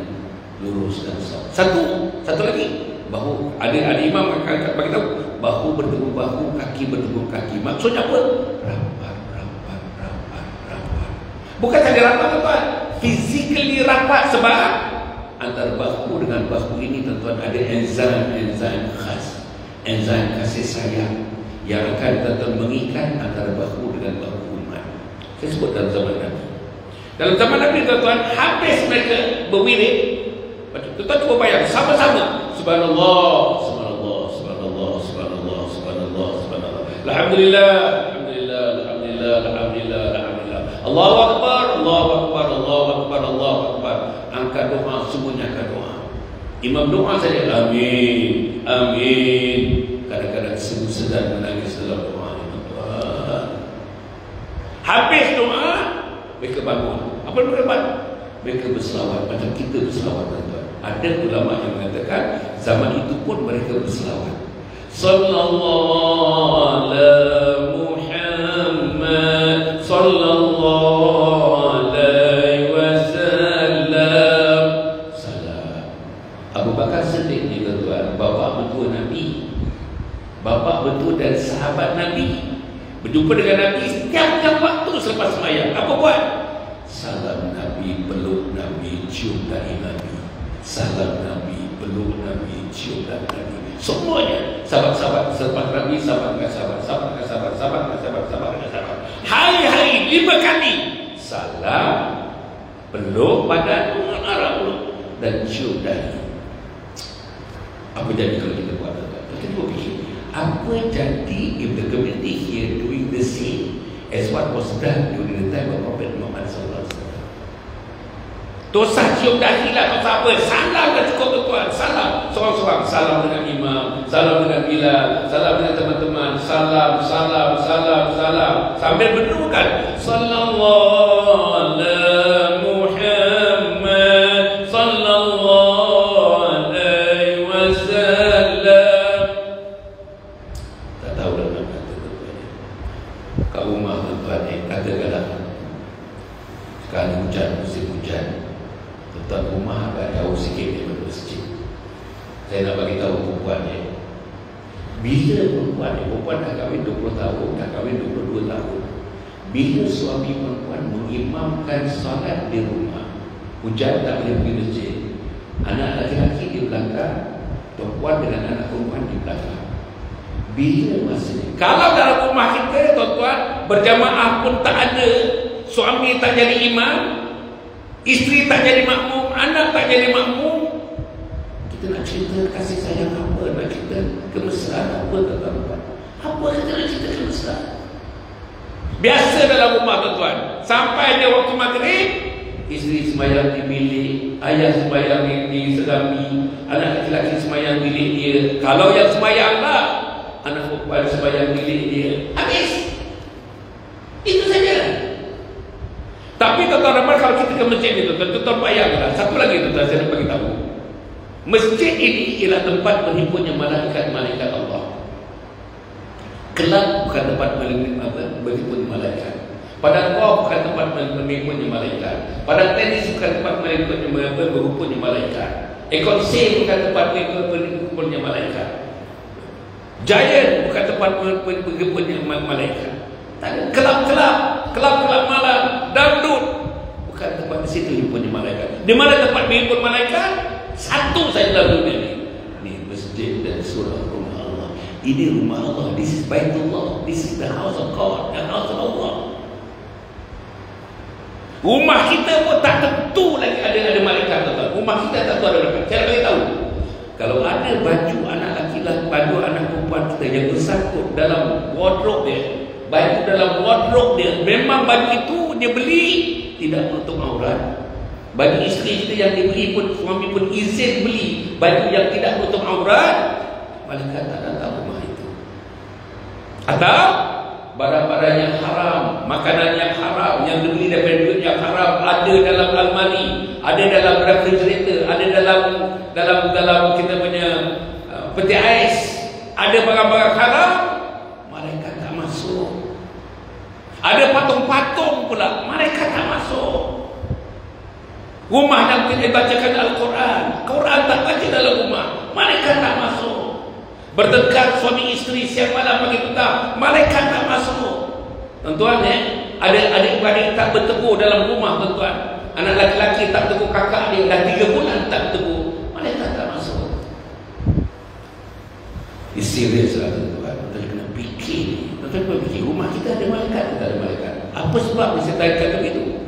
luruskan shaf. Satu lagi, bahu. Ada imam akan bagi tahu, bahu bertemu bahu, kaki bertemu kaki. Maksudnya apa? Rapat. Bukan saja rapat, tuan. Physically rapat, sebab antara bahu dengan bahu ini tuan-tuan ada enzim khas, enzim kasih sayang yang akan tuan-tuan mengikat antara bahu dengan bahu umat. Saya sebut dalam zaman Nabi. Dalam zaman Nabi tuan-tuan, habis mereka berwirid, tuan-tuan cuba bayang sama-sama, subhanallah, subhanallah, subhanallah, subhanallah, subhanallah, subhanallah, alhamdulillah, alhamdulillah, alhamdulillah, alhamdulillah, alhamdulillah, Allahu akbar, Allahu akbar, Allahu akbar, Allahu akbar. Angkat doa, semuanya angkat doa. Imam doa saja, amin, amin. Kadang-kadang sedang menangis dalam doa. Habis doa, mereka bangun. Apa mereka buat? Mereka berselawat macam kita berselawat, tuan-tuan. Ada ulama yang mengatakan zaman itu pun mereka berselawat. Sallallahu ala Muhammad, sallallahu alaihi wasallam. Salam. Abu Bakar Siddiq ni tuan-tuan, bapa betul Nabi, bapa betul dan sahabat Nabi, berjumpa dengan Nabi setiap waktu selepas sembahyang. Apa buat? Salam Nabi, peluk Nabi, cium dahi Nabi. Salam Nabi, peluk Nabi, cium dahi Nabi. Semuanya sahabat-sahabat selepas Nabi, sahabat dengan sahabat, sahabat dengan sahabat, sahabat dengan sahabat, sahabat dengan sahabat. Hari-hari 5 kali salam, peluk badan, arah peluk dan cium dahi. Apa jadi kalau kita buat? Kita cuba fikir, apa jadi if the community here doing the same as what was done during the time of Prophet Muhammad sallallahu alaihi wasallam? Dosa cium dahi lah, dosa apa? Salam dah cukup, tuan. Salam seorang-seorang, salam dengan imam, salam dengan Bilal, salam dengan teman-teman, salam, salam, salam, salam, sambil berdoakan sallallahu ala Muhammad, sallallahu alaihi wasallam. Tak tahu dah nak kata tuan. Kat rumah tuan katakanlah sekarang hujan, musim hujan, tuan rumah agak jauh sikit daripada masjid. Saya nak bagi tahu perempuan ni, bila perempuan dah kahwin 20 tahun, dah kahwin 22 tahun, bila suami perempuan mengimamkan solat di rumah, hujan tak boleh pergi masjid, anak lelaki di belakang, perempuan dengan anak perempuan di belakang. Bila masa ni, kalau dalam rumah kita tuan-tuan berjamaah pun tak ada, suami tak jadi imam, isteri tak jadi makmum, anak tak jadi makmum, kita nak cerita kasih sayang apa? Nak cerita kemesraan apa, tuan-tuan? Apa kita nak cerita kemesraan? Biasa dalam rumah, tuan-tuan, sampai dia waktu maghrib, isteri sembahyang di bilik, ayah sembahyang di serami, anak lelaki sembahyang bilik dia. Kalau yang sembahyang lah, anak perempuan sembahyang bilik dia. Habis. Itu saja. Tapi tuan-tuan, kalau kita ke masjid ni, tuan-tuan bayanglah. Satu lagi tuan-tuan, saya nak bagi tahu. Masjid ini ialah tempat berhimpunnya malaikat-malaikat Allah. Kelab bukan tempat berhimpunnya malaikat. Padang golf bukan tempat berhimpunnya malaikat. Padang tenis bukan tempat berhimpunnya malaikat. Ekor sail bukan tempat berhimpunnya malaikat. Giant bukan tempat berhimpunnya malaikat. Kelab malam, dangdut bukan tempat di situ himpunnya malaikat. Di mana tempat berhimpun malaikat? Satu saja dalam dunia ini. Ini masjid dan surah rumah Allah. Ini rumah Allah. This is Baitullah. This is the house of God, the house of Allah. Rumah kita pun tak tentu lagi ada malaikat, tuan-tuan. Rumah kita tak tahu ada malaikat. Saya nak bagi tahu, kalau ada baju anak laki-laki, baju anak perempuan kita yang bersangkut dalam wardrobe dia, baju dalam wardrobe dia, memang baju itu dia beli tidak menutup aurat. Bagi isteri kita yang dibeli pun, suami pun izin beli baju yang tidak menutup aurat, malaikat tak datang rumah itu. Atau barang-barang yang haram, makanan yang haram, yang dibeli daripada duit yang haram, ada dalam almari, ada dalam refrigerator, ada dalam kita punya peti ais, ada barang-barang haram, malaikat tak masuk. Ada patung-patung pula, malaikat tak masuk. Rumah yang kita bacakan Al-Quran, Quran tak baca dalam rumah, malaikat tak masuk. Bertengkar suami isteri siang malam pagi petang, malaikat tak masuk. Tuan-tuan, ada adik-adik tak bertegur dalam rumah, tuan-tuan. Anak lelaki tak tegur kakak dia, dah 3 bulan tak tegur, malaikat tak masuk. Ini serius lah, tuan-tuan. Kita kena fikir. Tuan-tuan fikir, rumah kita ada malaikat, tak ada malaikat. Apa sebab dia kata begitu?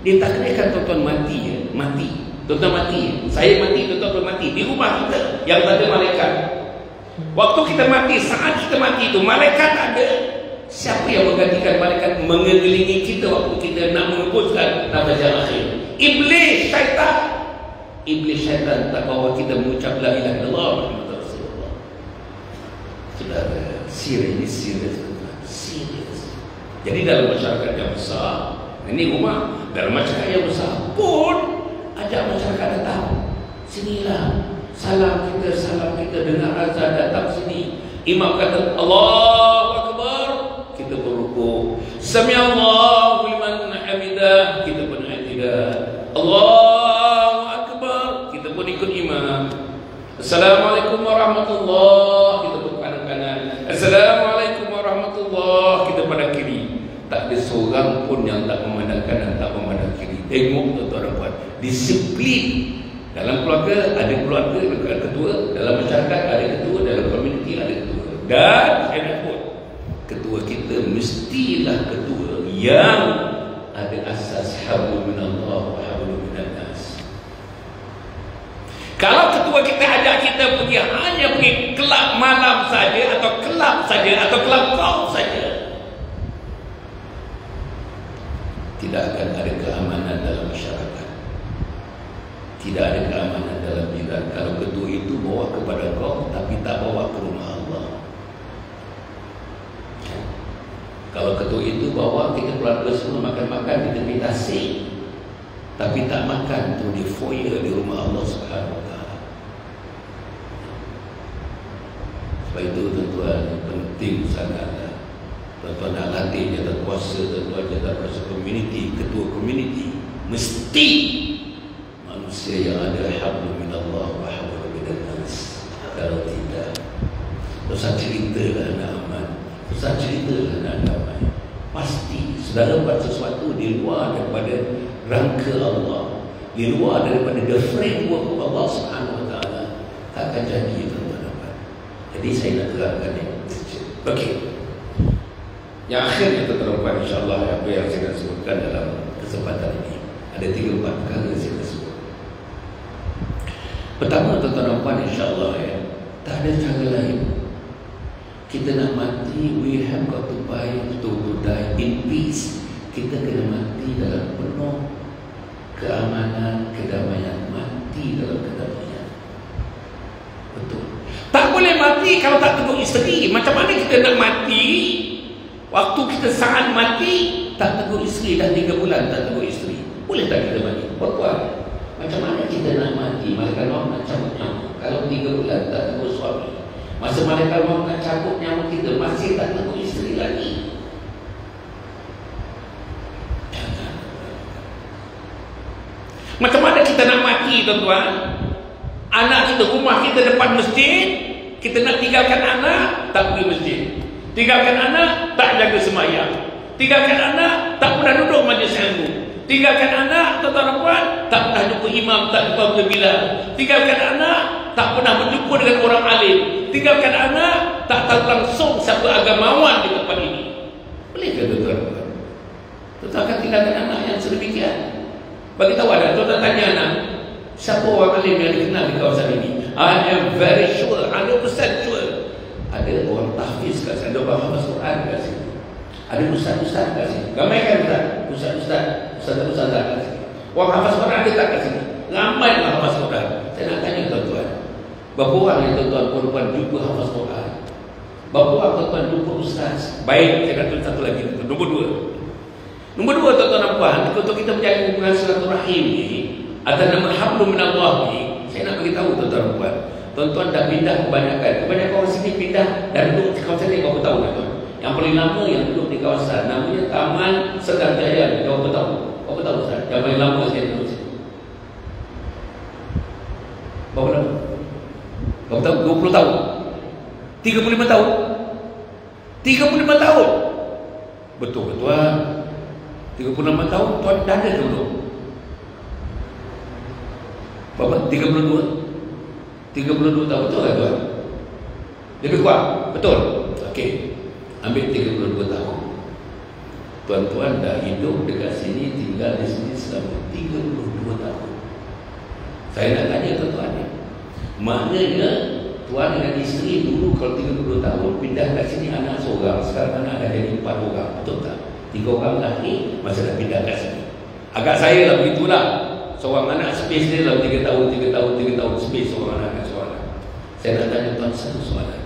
Dia takdirkan tuan-tuan mati, mati. Tuan-tuan mati, saya mati, tuan-tuan mati di rumah kita yang tak ada malaikat. Waktu kita mati, saat kita mati itu, malaikat ada. Siapa yang menggantikan malaikat mengelilingi kita waktu kita nak mengembuskan nafas yang akhir? Iblis, syaitan. Iblis, syaitan tak bawa kita mengucap la ilaha illallah Muhammadur Rasulullah. Saudara, serius, serius. Jadi dalam masyarakat yang besar, ini rumah, dalam masyarakat yang besar pun ajak masyarakat datang. Sinilah salam kita dengar azan, datang sini. Imam kata Allahu Akbar, kita berrukuk. Sami'allahu liman hamidah, kita pun i'tidal. Allahu Akbar, kita pun ikut imam. Assalamualaikum warahmatullahi, kita pun kanan-kanan. Assalamualaikum warahmatullahi, kita pada kiri. Tak ada seorang pun yang tak memandangkan dan tak memandang kiri. Tengok tuan-tuan dan puan, disiplin. Dalam keluarga ada keluarga, ada ketua. Dalam masyarakat ada ketua. Dalam komuniti ada ketua. Dan saya nak buat, ketua kita mestilah ketua yang ada asas hablum minallah wa hablum minannas. Kalau ketua kita ajak kita pergi hanya pergi kelab malam saja, atau kelab saja, atau kelab kau saja, tidak akan ada keamanan dalam masyarakat. Tidak ada keamanan dalam jiran. Kalau ketua itu bawa kepada kau tapi tak bawa ke rumah Allah. Kalau ketua itu bawa kita keluarga semua makan-makan di tepi tasik, tapi tak makan tu di foyer di rumah Allah Subhanahu Wa Taala. Sebab itu tuan-tuan, penting sangatlah tuan-tuan nak latih jawatan kuasa, tuan-tuan jawatan kuasa komuniti, ketua komuniti, mesti manusia yang ada hablum minallah wa hablum minannas. Kalau tidak, usah ceritalah nak aman, usah ceritalah nak damai. Pasti saudara buat sesuatu di luar daripada rangka Allah, di luar daripada the framework of Allah Subhanahu Wa Taala, tak akan jadi, tuan-tuan. Jadi saya nak terangkan ni. Okey. Yang akhirnya tuan-tuan, insya-Allah apa yang saya nak sebutkan dalam kesempatan ini ada 3-4 perkara yang saya nak sebut. Pertama, tuan-tuan, insya-Allah tak ada cara lain. Kita nak mati, we have got to die in peace. Kita kena mati dalam penuh keamanan, kedamaian. Mati dalam kedamaian. Betul. Tak boleh mati kalau tak tegur isteri. Macam mana kita nak mati? Waktu kita saat mati, tak tegur isteri. Dah 3 bulan tak tegur isteri. Boleh tak kita mati? Berkuat. Macam mana kita nak mati? Malaikat maut nak cabut nyawa. Kalau 3 bulan tak tegur suami, masa malaikat maut nak cabut nyawa kita, masih tak tegur isteri lagi. Macam mana kita nak mati, tuan-tuan? Anak kita, rumah kita depan masjid, kita nak tinggalkan anak, tak pergi masjid. Tinggalkan anak, tak jaga sembahyang. Tinggalkan anak, tak pernah duduk majlis ilmu. Tinggalkan anak, tuan-tuan dan puan, tak pernah jumpa imam, tak jumpa Bilal. Tinggalkan anak, tak pernah berjumpa dengan orang alim. Tinggalkan anak, tak tahu langsung siapa agamawan di tempat ini. Bolehkah, tuan-tuan? Tuan-tuan akan tinggalkan anak yang sedemikian? Bagi tahu ada, tuan-tuan tanya anak, siapa orang alim yang dikenal di kawasan ini? I am very sure, 100% sure. Ada orang tahfiz kat sini, ada orang hafaz Quran kat sini, ada ustaz-ustaz kat sini. Ramai kan ustaz? ustaz kat sini. Orang hafaz Quran dia tak kat sini. Ramai orang hafaz Quran. Saya nak tanya tuan-tuan, berapa orang yang tuan-tuan perempuan jumpa hafaz Quran? Berapa orang tuan-tuan jumpa ustaz? Baik, saya nak tulis satu lagi. Nombor dua, tuan-tuan dan puan, untuk kita menjaga hubungan silaturahim ni, atas nama hablum minallah ni, saya nak beritahu tuan-tuan dan puan, tuan-tuan dah pindah kebanyakan orang sini pindah dan duduk di kawasan ni berapa tahun tuan? Yang paling lama yang duduk di kawasan namanya Taman Sedar Jaya. Berapa tahun? Berapa tahun Ustaz? Yang paling lama saya duduk situ. Berapa lama? Berapa tahun? 20 tahun? 35 tahun? 35 tahun? Betul tuan. 35 tahun tuan dah ada dulu. Berapa? 32 tahun, betul tak tuan? Lebih kurang? Betul? Okey. Ambil 32 tahun. Tuan-tuan dah hidup dekat sini, tinggal di sini selama 32 tahun. Saya nak tanya tuan-tuan ni, maknanya tuan dengan isteri dulu kalau 32 tahun pindah kat sini anak seorang, sekarang anak dah jadi 4 orang, betul tak? 3 orang lagi masa dah pindah kat sini. Agak saya lah begitulah. Seorang anak space dia dalam 3 tahun space seorang anak. Saya nak tanya tuan satu soalan.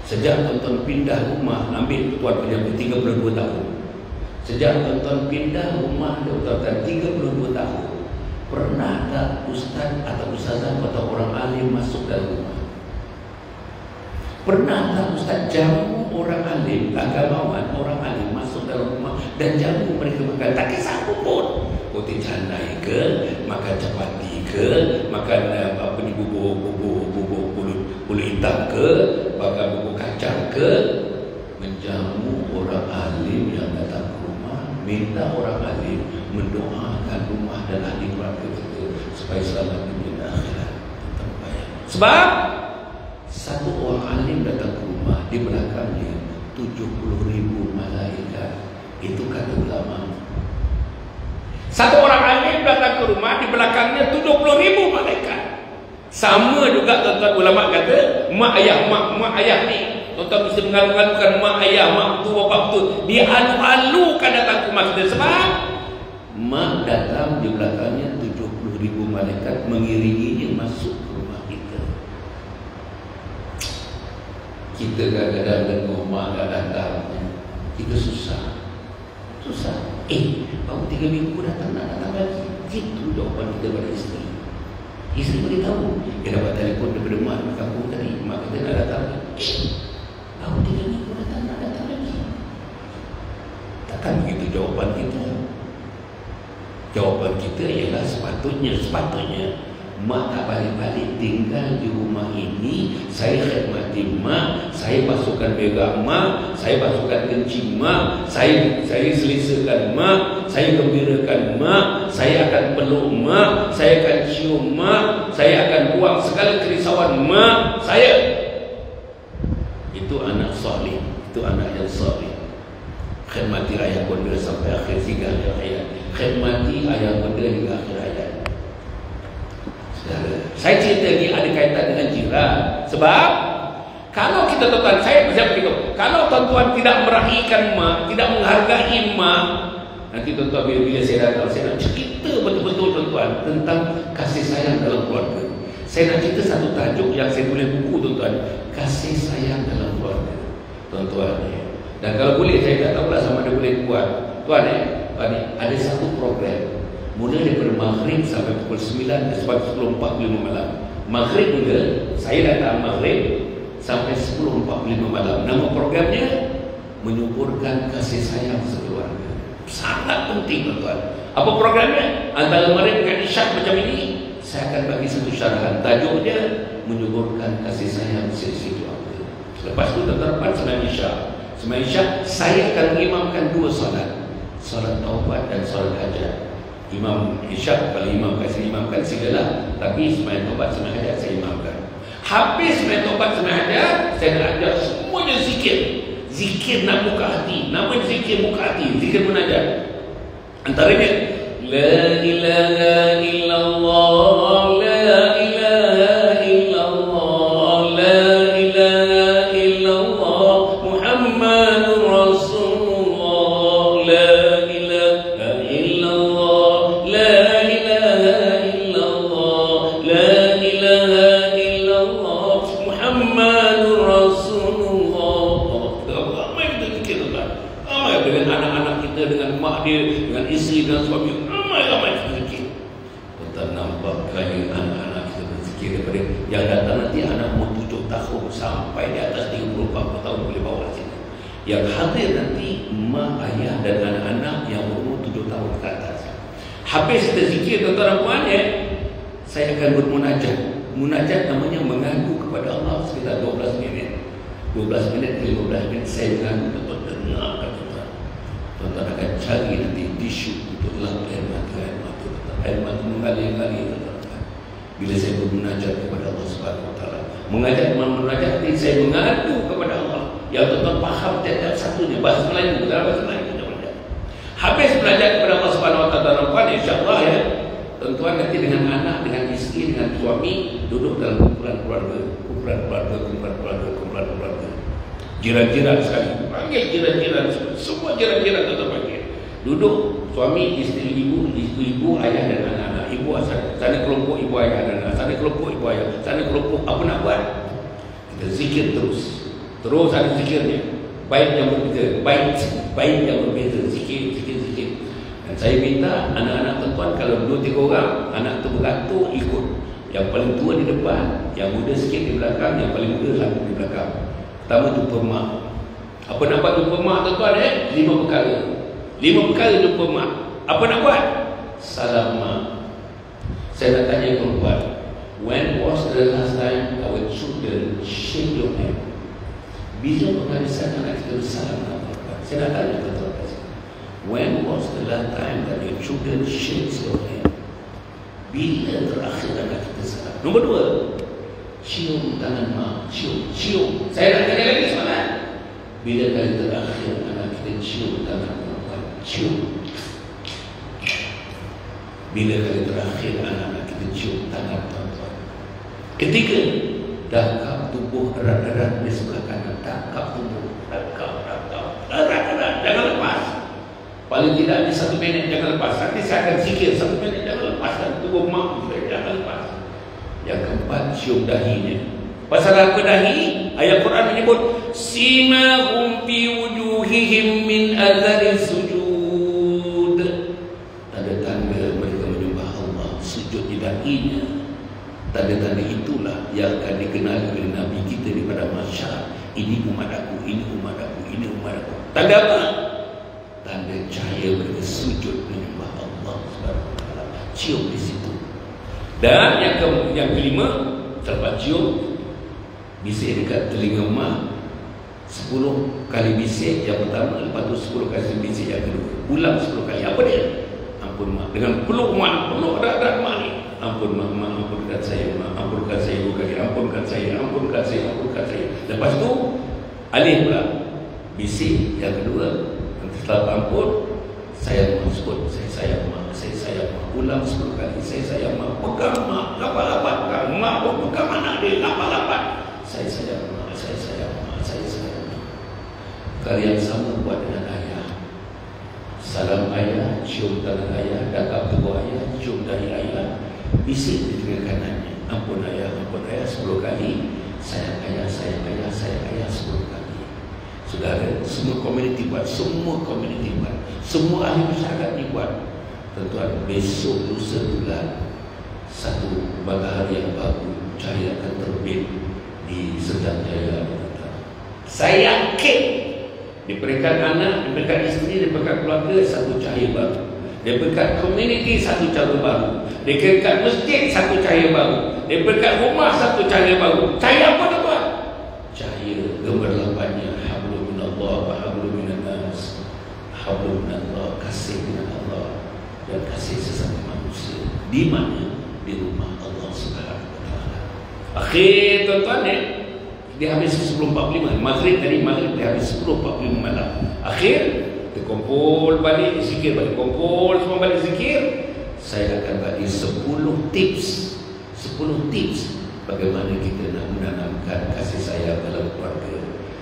Sejak tuan-tuan pindah rumah, ambil tuan punya 32 tahun. Sejak tuan-tuan pindah rumah tuan-tuan 32 tahun, pernah tak ustaz atau ustazah atau orang alim masuk dalam rumah? Pernah tak ustaz jamu orang alim, agamawan, orang alim masuk dalam rumah dan jamu mereka makan? Tak kisah apapun. Roti canai ke, makan capati ke, makan apa ni, bubur bulu hitam ke, makan bubur kacang ke, menjamu orang alim yang datang ke rumah, minta orang alim mendoakan rumah dan ahli keluarga kita supaya selamat dunia dan akhirat. Sebab satu orang alim datang ke rumah, di belakangnya 70,000 malaikat. Itu kata ulama. Satu orang alim datang ke rumah, di belakangnya 70,000 malaikat. Sama juga tuan-tuan ulama kata, mak ayah ni, tuan-tuan mesti mengalu-alukan mak ayah, mak tu, bapak tu, dia alu-alukan datang ke rumah kita. Sebab mak datang, di belakangnya 70,000 malaikat mengiringinya masuk ke rumah kita. Kita kadang-kadang dengar mak dah datang, kita susah. Baru 3 minggu datang, nak datang lagi. Itu jawapan kita pada isteri. Isteri beritahu, dia dapat telefon daripada mak di kampung tadi, mak kita nak datang. Baru 3 minggu datang, nak datang lagi. Takkan begitu jawapan kita. Jawapan kita ialah sepatutnya mak tak balik-balik tinggal di rumah ini. Saya khidmati mak, saya basuhkan berak mak, saya basuhkan kencing mak, saya selesakan mak, saya gembirakan mak, saya akan peluk mak, saya akan cium mak, saya akan buang segala kerisauan mak saya. Itu anak salih, itu anak yang salih. Khidmati ayah bunda sampai akhir hayat. Khidmati ayah bunda hingga akhir hayat. Saya cerita ni ada kaitan dengan jiran. Sebab kalau kita tuan-tuan, saya beritahu, kalau tuan-tuan tidak meraihkan mak, tidak menghargai mak, nanti tuan-tuan bila saya datang, saya nak cerita betul-betul tuan-tuan tentang kasih sayang dalam keluarga. Saya nak cerita satu tajuk yang saya tulis buku tuan-tuan, kasih sayang dalam keluarga. Tuan-tuan, dan kalau boleh saya tak tahulah sama ada boleh buat. Tuan ada satu program mula daripada maghrib sampai pukul 9 sampai 10.45 malam. Maghrib mula, saya datang maghrib sampai 10.45 malam. Nama programnya menyuburkan kasih sayang sekeluarga. Sangat penting tuan-tuan. Apa programnya? Antara maghrib dengan isyak macam ini, saya akan bagi satu syarahan. Tajuknya menyuburkan kasih sayang sekeluarga. Lepas itu tuan-tuan sembahyang isyak. Sembahyang isyak saya akan mengimamkan 2 solat. Solat taubat dan solat hajat. Imam isyak, kalau imam kasih imamkan silalah, tapi sembahyang taubat sembahyang hajat saya imamkan. Habis sembahyang taubat sembahyang hajat, saya nak ajar semuanya zikir nak buka hati. Nama zikir buka hati, zikir munajat. Antaranya la ilaha illallah, la ilaha illallah, la ilaha illallah, Muhammadur Rasulullah, la ilaha dia, dengan isteri, dengan suami, ramai-ramai kita zikir. Tuan nampak kaya anak-anak kita berzikir daripada yang datang nanti anak umur 7 tahun sampai di atas 30-40 tahun boleh bawa sini. Yang hadir nanti mak, ayah dan anak-anak yang umur 7 tahun ke atas. Habis kita zikir tuan-tuan dan puan, saya akan bermunajat. Munajat namanya mengadu kepada Allah sekitar 12 minit. 12 minit ke 15 minit saya mengadu untuk dengarkan tuan-tuan. Tuan-tuan akan cari nanti tisu untuk lap air mata. Air mata mengalir-ngalir tuan-tuan. Bila saya bermunajat kepada Allah Subhanahu Wa Taala, munajat nanti saya mengadu kepada Allah. Yang tuan-tuan faham tiap-tiap satunya bahasa Melayu, dalam bahasa Melayu kita belajar. Habis belajar kepada Allah Subhanahu Wa Taala, insya-Allah tuan-tuan nanti dengan anak, dengan isteri, dengan suami duduk dalam kumpulan keluarga. Jiran-jiran sekali. Panggil jiran-jiran, semua jiran-jiran tuan-tuan panggil. Duduk suami, isteri, ibu, ayah dan anak-anak. Ibu sana kelompok ibu ayah dan anak, sana kelompok ibu ayah, sana kelompok apa nak buat? Kita zikir terus. Terus ada zikirnya. Baik yang berbeza, baik yang berbeza, zikir. Dan saya minta anak-anak tuan-tuan kalau 2-3 orang, anak tu beratur ikut. Yang paling tua di depan, yang muda sikit di belakang, yang paling muda satu di belakang. Pertama jumpa mak. Apa nak buat jumpa mak tuan-tuan 5 perkara. 5 perkara jumpa mak. Apa nak buat? Salam mak. Saya nak tanya perempuan, when was the last time our children shake your hand? Bila pengalisan anak kita bersalam dengan perempuan? Saya nak tanya tuan-tuan. When was the last time that your children shakes your hand? Bila terakhir anak kita salam? Nombor 2, cium tangan mak. Cium. Saya nak tanya lagi soalan. Bila kali terakhir anak kita cium tangan perempuan? Cium. Bila kali terakhir anak kita cium tangan perempuan? Ketiga, dakap tubuh erat-erat di sebelah kanan. Dakap tubuh. Erat-erat. Jangan lepas. Paling tidak di 1 minit jangan lepas. Nanti saya akan zikir 1 minit jangan lepaskan tubuh mak kita, jangan lepas. Yang keempat, cium dahinya. Pasal apa dahi? Ayat Quran menyebut simahum fi wujuhihim min athari sujud. Tanda-tanda mereka menyembah Allah, sujud di dahinya. Tanda-tanda itulah yang akan dikenali oleh Nabi kita daripada masyarakat. Ini umat aku, ini umat aku, ini umat aku. Tanda apa? Tanda cahaya mereka sujud menyembah Allah Subhanahu Wa Taala. Cium di situ. Dan yang kelima, selepas cium, bisik dekat telinga mak 10 kali bisik yang pertama, lepas tu 10 kali bisik yang kedua. Ulang 10 kali. Apa dia? Ampun mak. Dengan peluk mak, peluk erat-erat mak ni. Ampun mak, ampunkan saya mak, ampunkan saya 2 kali, ampunkan saya. Lepas tu alih pula bisik yang kedua. Setelah ampun, saya sebut, saya sayang mak, ulang 10 kali, saya sayang mak, pegang mak, lapat-lapat, mak pun pegang anak dia, lapat-lapat, saya sayang mak. Perkara yang sama buat dengan ayah. Salam ayah, cium tangan ayah, dakap tubuh ayah, cium dahi ayah, bisik di telinga kanannya, ampun ayah 10 kali, sayang ayah 10 kali. Saudara, semua komuniti buat, semua ahli masyarakat ni buat. Tuan-tuan, besok lusa bulan 1 matahari yang baru, cahaya akan terbit di Sedang Jaya. Saya yakin di peringkat anak, di peringkat isteri, di peringkat keluarga, satu cahaya baru. Di peringkat komuniti, satu cahaya baru. Di peringkat masjid, satu cahaya baru. Di peringkat rumah, satu cahaya baru. Cahaya apa tuan-tuan? Cahaya gemerlapannya hablum minallah wa hablum minannas. Hablum minallah, kasih dengan Allah dan kasih sesama manusia. Di mana? Di rumah Allah Subhanahu Wa Taala. Akhir tuan-tuan dia habis 10.45. Maghrib dia habis 10.45 malam. Akhir dia kumpul balik, zikir balik, kumpul semua balik zikir. Saya akan bagi 10 tips bagaimana kita nak menanamkan kasih sayang dalam keluarga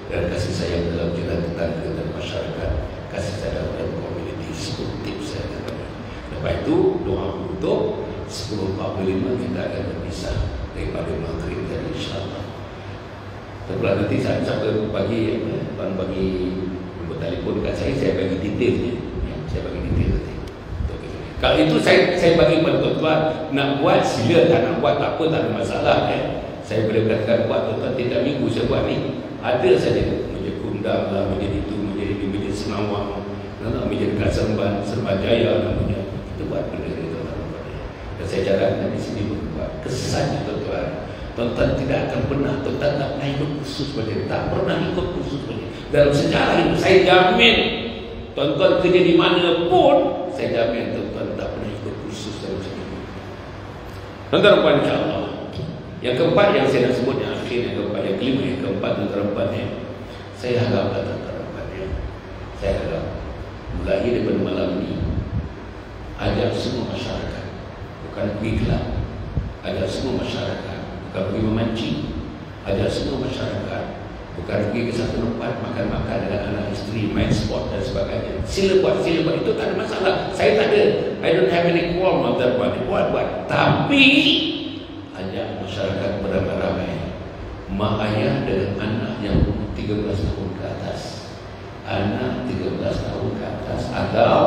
dan kasih sayang dalam jiran tetangga dan masyarakat, kasih sayang dalam komuniti. 10 tips saya akan bagi. Lepas itu doa untuk 10.45 kita akan berpisah daripada maghrib dan insyaAllah. Setelah nanti saya bagi nombor telefon kat saya bagi detailnya. Saya bagi detail nanti. Kalau itu saya bagi pada tuan-tuan, nak buat sila, tak nak buat tak apa, tak ada masalah. Saya boleh katakan buat tuan-tuan, tiap minggu saya buat ni. Ada saja menjadi kundang lah, menjadi itu, menjadi di menjadi Senawang, menjadi Seremban Jaya namanya. Kita buat benda ni tuan-tuan. Dan saya cadangkan di sini buat kesannya tuan-tuan. Tuan-tuan tidak akan pernah, tuan-tuan tak pernah ikut kursus macam ni, tak pernah ikut kursus macam ni. Dalam sejarah itu saya jamin, tuan-tuan kerja di mana pun, saya jamin tuan-tuan tak pernah ikut kursus dalam sejarah. Tuan-tuan puan, insyaAllah. Yang keempat yang saya nak sebut, yang akhir, yang keempat, yang kelima, yang keempat, tuan-tuan saya haraplah tuan-tuan, saya harap mulai daripada malam ni, ajak semua masyarakat, bukan pergi kelab, ajak semua masyarakat, bukan pergi memancing, ajak semua masyarakat, bukan pergi ke satu tempat makan-makan dengan anak isteri, main sport dan sebagainya. Sila buat, itu tak ada masalah. Saya tak ada, I don't have any quarrel with that one. Buat. Tapi ajak masyarakat beramai-ramai, mak ayah dengan anak yang 13 tahun ke atas, anak 13 tahun ke atas, atau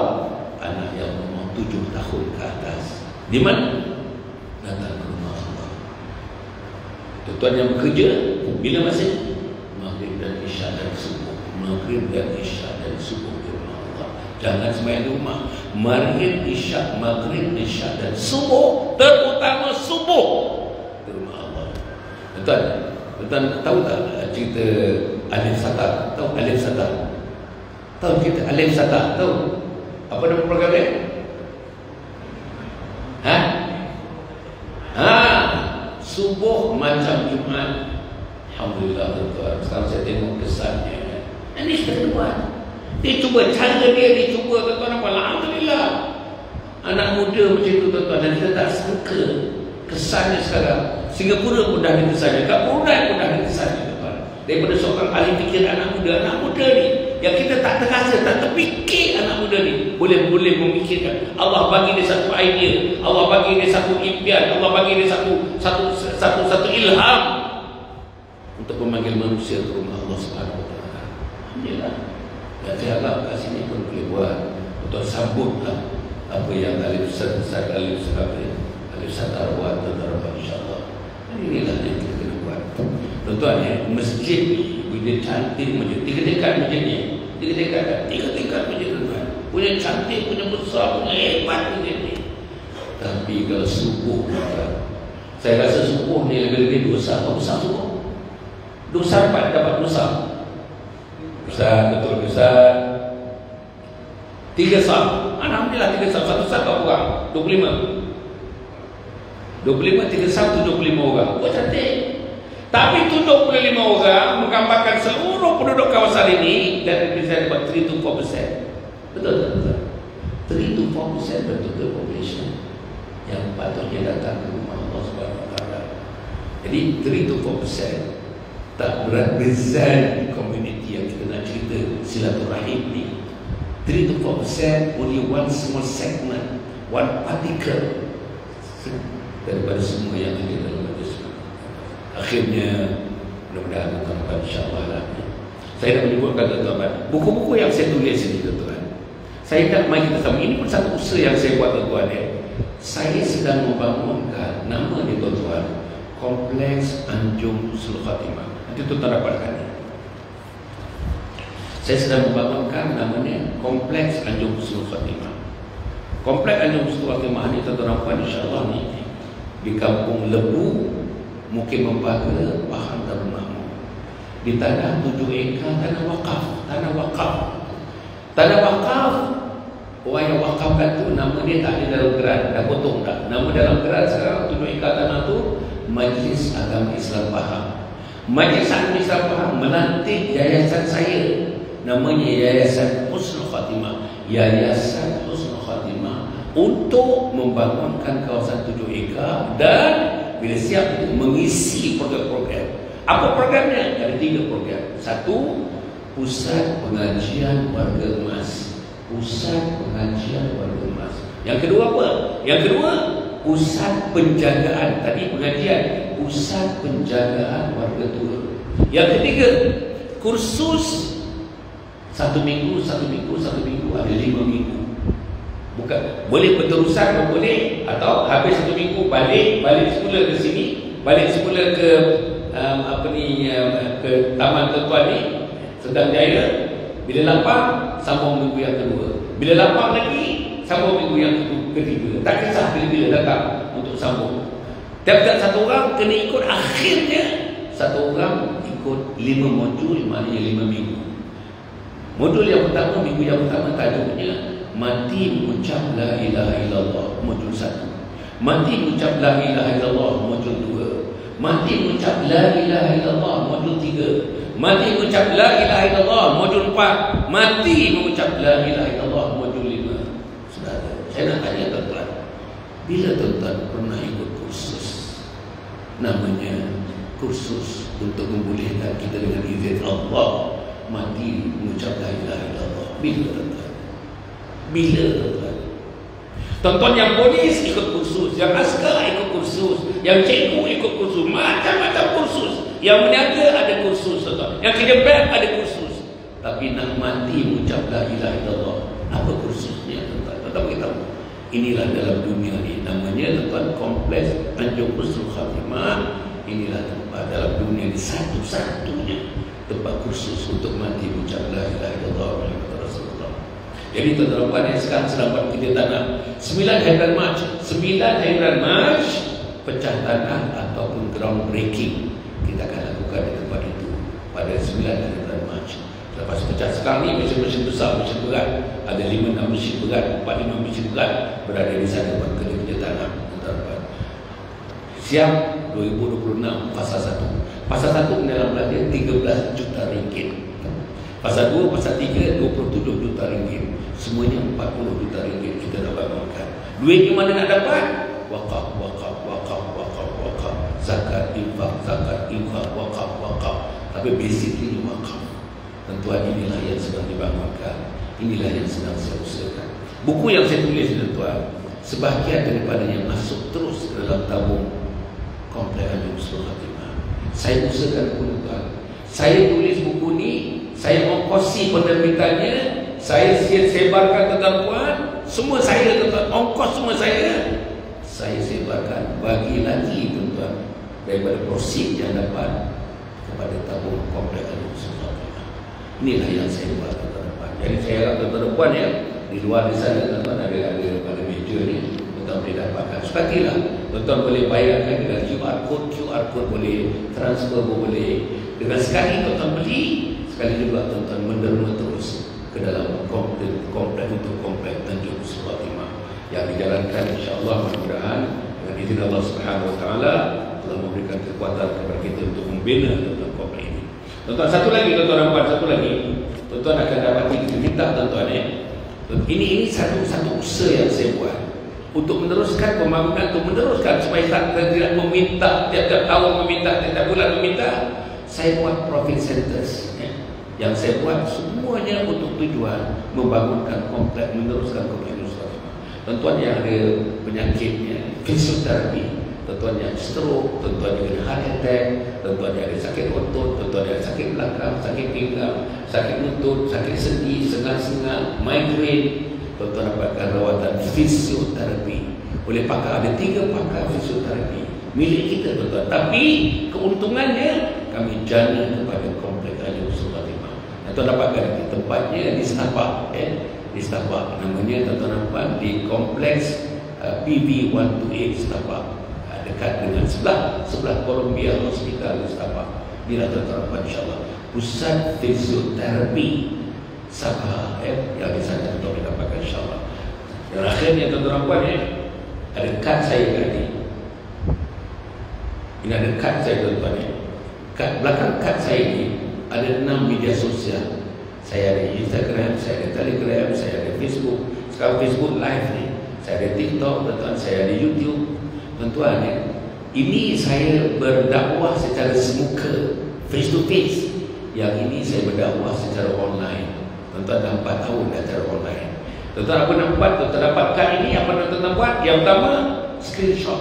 anak yang umur 7 tahun ke atas. Di mana? Datang ke rumah Allah. Tuan-tuan yang bekerja, bila masih? Maghrib dan Isya dan Subuh. Maghrib dan Isya dan Subuh di rumah Allah. Jangan sembahyang di rumah. Maghrib, Isya dan Subuh, terutama Subuh di rumah Allah. Tuan-tuan tahu tak cerita Alif Satar? Tahu Alif Satar? Tahu cerita Alif Satar? Tahu? Apa nama program dia? Subuh macam Jumaat. Alhamdulillah tuan-tuan. Sekarang saya tengok kesannya. Ini sudah buat. Dia cuba cara dia cuba tuan-tuan apa? Alhamdulillah. Anak muda macam itu tuan-tuan. Dan kita tak sangka kesannya sekarang. Singapura pun dah ada kesannya. Kat Brunei pun dah ada kesannya tuan-tuan. Daripada seorang ahli fikir anak muda ni yang kita tak terasa, tak terfikir anak muda ni boleh memikirkan. Allah bagi dia satu idea, Allah bagi dia satu impian, Allah bagi dia satu ilham untuk memanggil manusia ke rumah Allah Subhanahu Wa Taala. Alhamdulillah. Dan saya harap kat sini pun boleh buat untuk sambutlah apa yang Alif Satar buat tuan-tuan, insya-Allah. Inilah yang kita kena buat. Tuan-tuan masjid ni bila cantik masjid, tiga tingkat masjid ni. Tiga tingkat masjid tuan-tuan. Punya cantik, punya besar, punya hebat masjid ni. Tapi kalau subuh tuan-tuan, saya rasa subuh ni lebih dosa. Apa besar subuh? Dosa dapat dosa. Betul besar. 3 sah. Alhamdulillah 3 sah. 1 sah berapa orang? 25. 3 sah 75 orang. Oh cantik. Tapi 75 orang menggambarkan seluruh penduduk kawasan ini dan represent about 3 to 4%. Betul. 3 to 4% of the population yang patutnya datang ke rumah Allah Subhanahu Wa Taala. Jadi 3 to 4% tak represent community yang kita nak cerita silaturahim ni. 3 to 4% only one small segment, one particle daripada semua yang ada dalam majlis. Akhirnya mudah-mudahan tuan-tuan insya-Allah lah. Saya nak menyebutkan tuan-tuan buku-buku yang saya tulis ini tuan-tuan. Saya nak mari kita sama, ini pun satu usaha yang saya buat tuan-tuan Saya sedang membangunkan nama dia tuan-tuan, Kompleks Anjung Husnul Khatimah. Nanti tuan-tuan dapatkan. Saya sedang membangunkan namanya Kompleks Anjung Husnul Khatimah. Kompleks Anjung Husnul Khatimah ni tuan-tuan insya-Allah ni di Kampung Lebu, Mukim Membaga, Pahang Darul Mahmud. Di tanah 7 ekar tanah wakaf. Tanah wakaf, orang yang wakafkan tu nama dia tak ada dalam geran, dah potong dah. Nama dalam geran sekarang 7 ekar tanah tu Majlis Agama Islam Pahang. Majlis Agama Islam Pahang melantik yayasan saya, namanya Yayasan Husnul Khatimah. Yayasan Husnul Khatimah untuk membangunkan kawasan 7 ekar dan bila siap itu mengisi program-program. Apa programnya? Ada 3 program. 1, Pusat Pengajian Warga Emas. Pusat Pengajian Warga Emas. Yang kedua apa? Yang kedua, Pusat Penjagaan. Tadi pengajian, Pusat Penjagaan Warga Tua. Yang ketiga, kursus 1 minggu, ada 5 minggu. Bukan boleh berterusan boleh, atau habis 1 minggu balik semula ke sini, balik semula ke ke taman tuan ni Sedang Jaya. Bila lapang sambung minggu yang kedua, bila lapang lagi sambung minggu yang ketiga. Tak kisah bila-bila datang untuk sambung. Tiap-tiap satu orang kena ikut, akhirnya satu orang ikut 5 modul, maknanya 5 minggu. Modul yang pertama, minggu yang pertama tajuknya mati mengucap la ilaha illallah, modul 1. Mati mengucap la ilaha illallah, modul 2. Mati mengucap la ilaha illallah, modul 3. Mati mengucap la ilaha illallah, modul 4. Mati mengucap la ilaha illallah, modul 5. Saudara, saya nak tanya tuan-tuan, bila tuan-tuan pernah ikut kursus namanya kursus untuk membolehkan kita dengan izin Allah mati mengucap la ilaha illallah? Bila tuan-tuan? Bila tuan-tuan? Tuan-tuan yang polis ikut kursus, yang askar ikut kursus, yang cikgu ikut kursus, macam-macam kursus. Yang meniaga ada kursus, tuan-tuan. Yang kerja bank ada kursus. Tapi nak mati mengucap la ilaha illallah, apa kursusnya tuan-tuan? Tuan-tuan beritahu. Inilah dalam dunia ni, namanya tuan-tuan kompleks Tanjung Husnul Khatimah. Inilah tempat dalam dunia ni satu-satunya tempat kursus untuk mati mengucap la ilaha illallah Muhammadur Rasulullah. Jadi tuan-tuan yang sekarang sedang buat kerja tanah 9 hari bulan Mac pecah tanah ataupun ground breaking kita akan lakukan di tempat itu pada 9 hari bulan Mac. Lepas pecah sekarang ni mesin-mesin besar, mesin berat, ada 5-6 mesin berat, 4-5 mesin berat berada di sana buat kerja tanah. Tuan-tuan siap 2026 fasa 1. Fasa 1 dalam belanja 13 juta ringgit. Fasa 2, fasa 3 27 juta ringgit. Semuanya 40 juta ringgit kita dapat makan. Duit di mana nak dapat? Wakaf. Zakat, infak, wakaf. Tapi basically wakaf. Tentuan inilah yang sedang dibangunkan. Inilah yang sedang saya usahakan. Buku yang saya tulis tuan-tuan, sebahagian daripadanya masuk terus ke dalam tabung kompleks Tanjung Husnul Khatimah. Saya usahakan tuan-tuan. Saya tulis buku ni, saya ongkosi penerbitannya, saya sebarkan ke tuan-tuan, semua saya tuan-tuan, ongkos semua saya sebarkan, bagi lagi tuan-tuan daripada prosid yang dapat kepada tabung kompleks Tanjung Husnul Khatimah. Inilah yang saya buat tuan-tuan. Jadi saya harap tuan-tuan ya, di luar di sana tuan-tuan ada pada meja ni, tuan-tuan boleh dapatkan. Sepatilah tuan-tuan boleh bayarkan dengan QR code boleh, transfer boleh. Dengan sekali tuan-tuan beli, sekali juga tuan-tuan menderma terus ke dalam kompleks untuk kompleks Tanjung Husnul Khatimah yang dijalankan insya-Allah, mudah-mudahan dengan izin Allah Subhanahu Wa Taala telah memberikan kekuatan kepada kita untuk membina tuan-tuan kompleks ini. Tuan-tuan satu lagi, tuan-tuan tuan-tuan akan dapati, kita minta tuan-tuan ini satu usaha yang saya buat untuk meneruskan pembangunan, untuk meneruskan supaya tidak meminta tiap-tiap tahun, meminta tiap bulan meminta. Saya buat profit centers yang saya buat semuanya untuk tujuan membangunkan kompleks, meneruskan kompleks Husnul Khatimah. Tuan-tuan yang ada penyakitnya fisioterapi, tuan-tuan yang stroke, tuan-tuan yang ada heart attack, tuan-tuan yang ada sakit otot, tuan-tuan yang ada sakit belakang, sakit pinggang, sakit lutut, sakit sendi, sengal-sengal, migraine, tuan-tuan dapatkan rawatan fisioterapi oleh pakar. Ada 3 pakar fisioterapi milik kita tuan-tuan. Tapi keuntungannya kami jana kepada kompleks Tanjung Husnul Khatimah. Tuan dapatkan tempatnya di Setapak, di Setapak. Namanya tuan-tuan nampak di kompleks PB128 Setapak, dekat dengan sebelah Columbia Hospital di Setapak. Inilah tuan-tuan nampak insya-Allah pusat fisioterapi Sabah yang di sana tuan-tuan boleh dapatkan insya-Allah. Dan akhirnya tuan-tuan nampak ada kad saya tadi. Ini ada kad saya tuan-tuan Kad belakang kad saya ini ada 6 media sosial. Saya ada Instagram, saya ada Telegram, saya ada Facebook. Sekarang Facebook live ni. Saya ada TikTok, tuan-tuan, saya ada YouTube. Tuan-tuan ini saya berdakwah secara semuka, face to face. Yang ini saya berdakwah secara online. Tuan-tuan dah 4 tahun dah secara online. Tuan-tuan apa nak buat? Tuan-tuan dapat kad ini, apa tuan-tuan buat? Yang pertama, screenshot.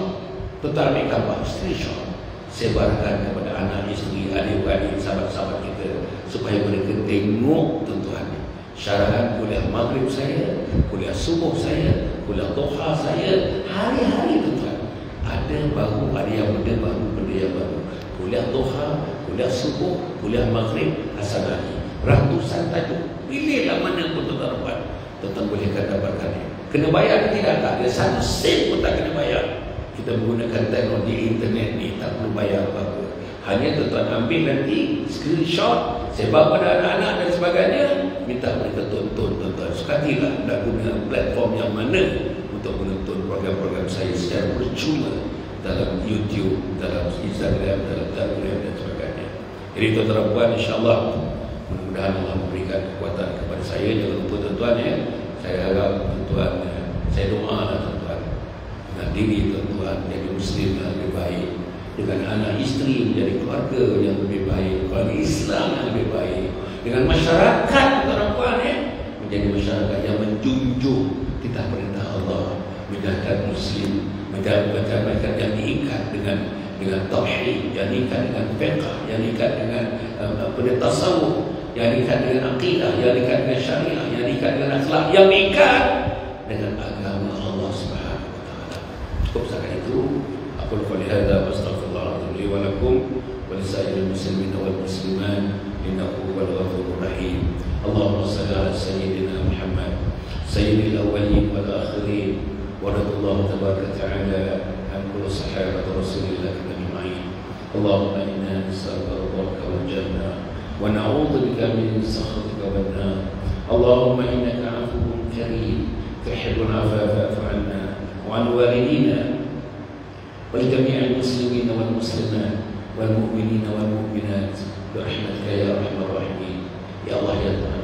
Tuan-tuan ambil gambar, screenshot, sebarkan kepada anak, isteri, adik-adik, sahabat-sahabat kita supaya mereka tengok tuan-tuan. Syarahan kuliah maghrib saya, kuliah subuh saya, kuliah duha saya, hari-hari tuan. Ada baru, ada yang benda baru, benda yang baru. Kuliah duha, kuliah subuh, kuliah maghrib, asal lagi. Ratusan tajuk. Pilihlah mana pun tuan buat. Tuan boleh dapatkan. Kena bayar ke tidak? Tak ada satu sen pun tak kena bayar. Kita menggunakan teknologi internet ni tak perlu bayar apa-apa. Hanya tuan ambil nanti screenshot, sebab pada anak-anak dan sebagainya, minta mereka tonton tuan-tuan. Sekatilah nak guna platform yang mana untuk menonton program-program saya secara percuma dalam YouTube, dalam Instagram, dalam Telegram dan sebagainya. Jadi tuan-tuan puan, insya-Allah mudah-mudahan Allah memberikan kekuatan kepada saya. Jangan lupa tuan-tuan ya. Saya harap tuan-tuan, saya doalah tuan-tuan, dengan diri tuan-tuan jadi Muslim yang lebih baik, dengan anak isteri menjadi keluarga yang lebih baik, keluarga Islam yang lebih baik, dengan masyarakat tuan-tuan ya, menjadi masyarakat yang menjunjung titah perintah Allah, menjadikan Muslim, menjadikan yang diikat dengan tauhid, yang diikat dengan fiqh, yang diikat dengan tasawuf, yang diikat dengan akidah, yang diikat dengan syariah, yang diikat dengan akhlak, yang diikat dengan agama Allah Subhanahu wa taala. Cukup setakat itu. Aku qali hadza wa astaghfirullah li wa lakum wa lisairil muslimin wal muslimat innahu huwal ghafurur rahim. Allahumma shalli ala sayyidina Muhammad sayyidil awwalin wal akhirin wa radallahu tabaraka ta'ala an kulli sahabati rasulillah ajma'in. Allahumma inna nas'aluka ridhaka wal jannah wa na'udzu bika min sakhatika wan nar. Allahumma innaka 'afuwwun karim tuhibbul 'afwa fa'fu 'anna wa 'an walidina ولجميع المسلمين والمسلمات والمؤمنين والمؤمنات برحمتك يا ارحم الراحمين. Ya Allah ya Tuhan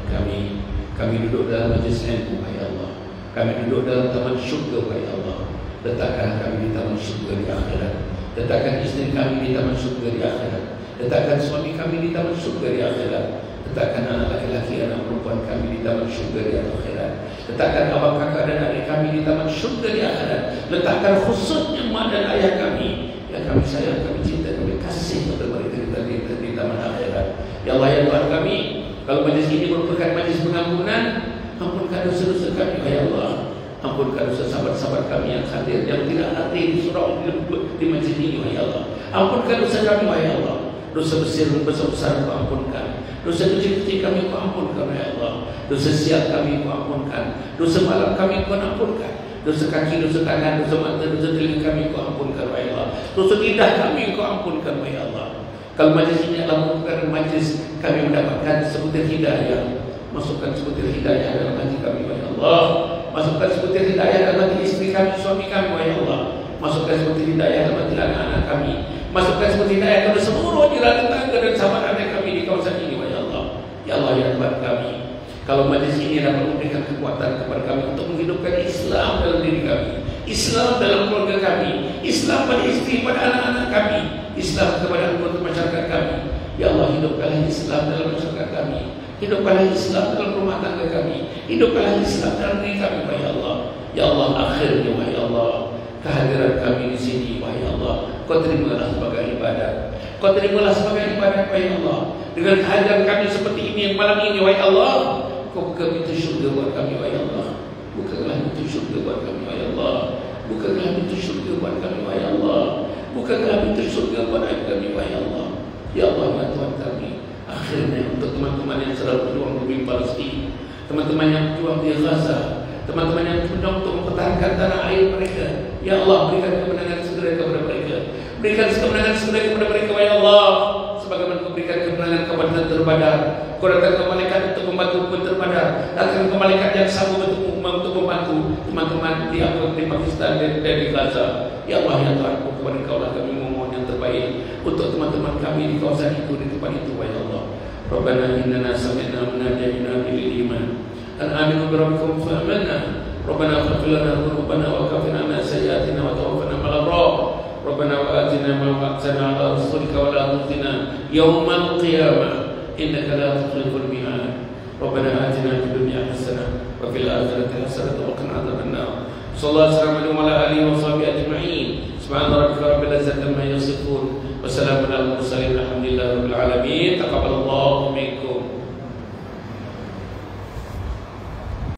kami duduk dalam majlis ilmu ya Allah, kami duduk dalam taman syurga ya Allah. Letakkan kami di taman syurga di akhirat, letakkan isteri kami di taman syurga di akhirat, letakkan suami kami di taman syurga di akhirat, letakkan anak laki-laki anak perempuan kami di taman syurga di akhirat, letakkan abang kakak dan adik kami di taman syurga di akhirat, letakkan khususnya mak dan ayah kami yang kami sayang, kami cinta, kami kasih kepada mereka di taman akhirat. Ya Allah ya Tuhan kami, kalau majlis ini merupakan majlis pengampunan, ampunkan dosa-dosa kami ya Allah. Ampunkan dosa sahabat-sahabat kami yang hadir, yang tidak hadir di surau di majlis ini ya Allah. Ampunkan dosa kami ya Allah. Dosa besar besar Kau ampunkan, dosa kecil-kecil kami Kau ampunkan ya Allah. Dosa siang kami Kau ampunkan, dosa malam kami Kau ampunkan, dosa kaki, dosa tangan, dosa mata, dosa telinga kami Kau ampunkan ya Allah. Dosa lidah kami Kau ampunkan ya Allah. Kalau majlis ini adalah merupakan majlis kami mendapatkan sebutir hidayah, masukkan sebutir hidayah dalam hati kami ya Allah. Masukkan sebutir hidayah dalam hati istri kami, suami kami ya Allah. Masukkan sebutir hidayah dalam hati anak-anak kami. Masukkan sebutir hidayah kepada seluruh jiran tetangga dan sahabat anak kami di kawasan ini ya Allah. Ya Allah ya Tuhan kami, kalau majlis ini dapat memberikan kekuatan kepada kami untuk menghidupkan Islam dalam diri kami, Islam dalam keluarga kami, Islam pada istri, pada anak-anak kami, Islam kepada anggota masyarakat kami. Ya Allah, hidupkanlah Islam dalam masyarakat kami, hidupkanlah Islam dalam rumah tangga kami, hidupkanlah Islam dalam diri kami ya Allah. Ya Allah, akhirnya ya Allah, kehadiran kami di sini ya Allah, Kau terimalah sebagai ibadah, Kau terimalah sebagai ibadah ya Allah. Dengan kehadiran kami seperti ini malam ini ya Allah, Kau buka pintu syurga buat kami ya Allah. Bukalah pintu syurga buat kami ya Allah. Bukalah pintu syurga buat kami ya Allah. Bukalah pintu syurga buat kami ya Allah. Ya Allah ya Tuhan kami, akhirnya untuk teman-teman yang sedang berjuang di Palestin, teman-teman yang berjuang di Gaza, teman-teman yang berjuang untuk mempertahankan tanah air mereka, ya Allah, berikan kemenangan segera kepada mereka. Berikan kemenangan segera kepada mereka ya Allah. Sebagaimana Kau berikan kemenangan kepada tentera Badar, Kau datang ke malaikat untuk membantu tentera Badar, datang ke malaikat yang sama untuk membantu teman-teman di Pakistan dan di Gaza. Ya Allah ya Tuhan, kepada Kau lah kami memohon yang terbaik untuk teman-teman kami di kawasan itu, di tempat itu ya Allah. Rabbana innana sami'na munadiyan yunadi lil iman an aminu bi rabbikum fa amanna. Rabbana ighfir lana dhunubana wa kaffir 'anna sayyi'atina wa tawaffana ma'al abrar. Rabbana wa atina ma wa'adtana 'ala rasulika wa la tukhzina yawmal qiyamah innaka la tukhliful mi'ad. Rabbana atina fid dunya hasanah wa fil akhirati hasanah wa qina adzaban nar. Sallallahu alaihi wa ala alihi wa sahbihi ajma'in. Subhana rabbika rabbil izzati amma yasifun wa salamun alal mursalin walhamdulillahi rabbil alamin. Taqabbalallahu minkum.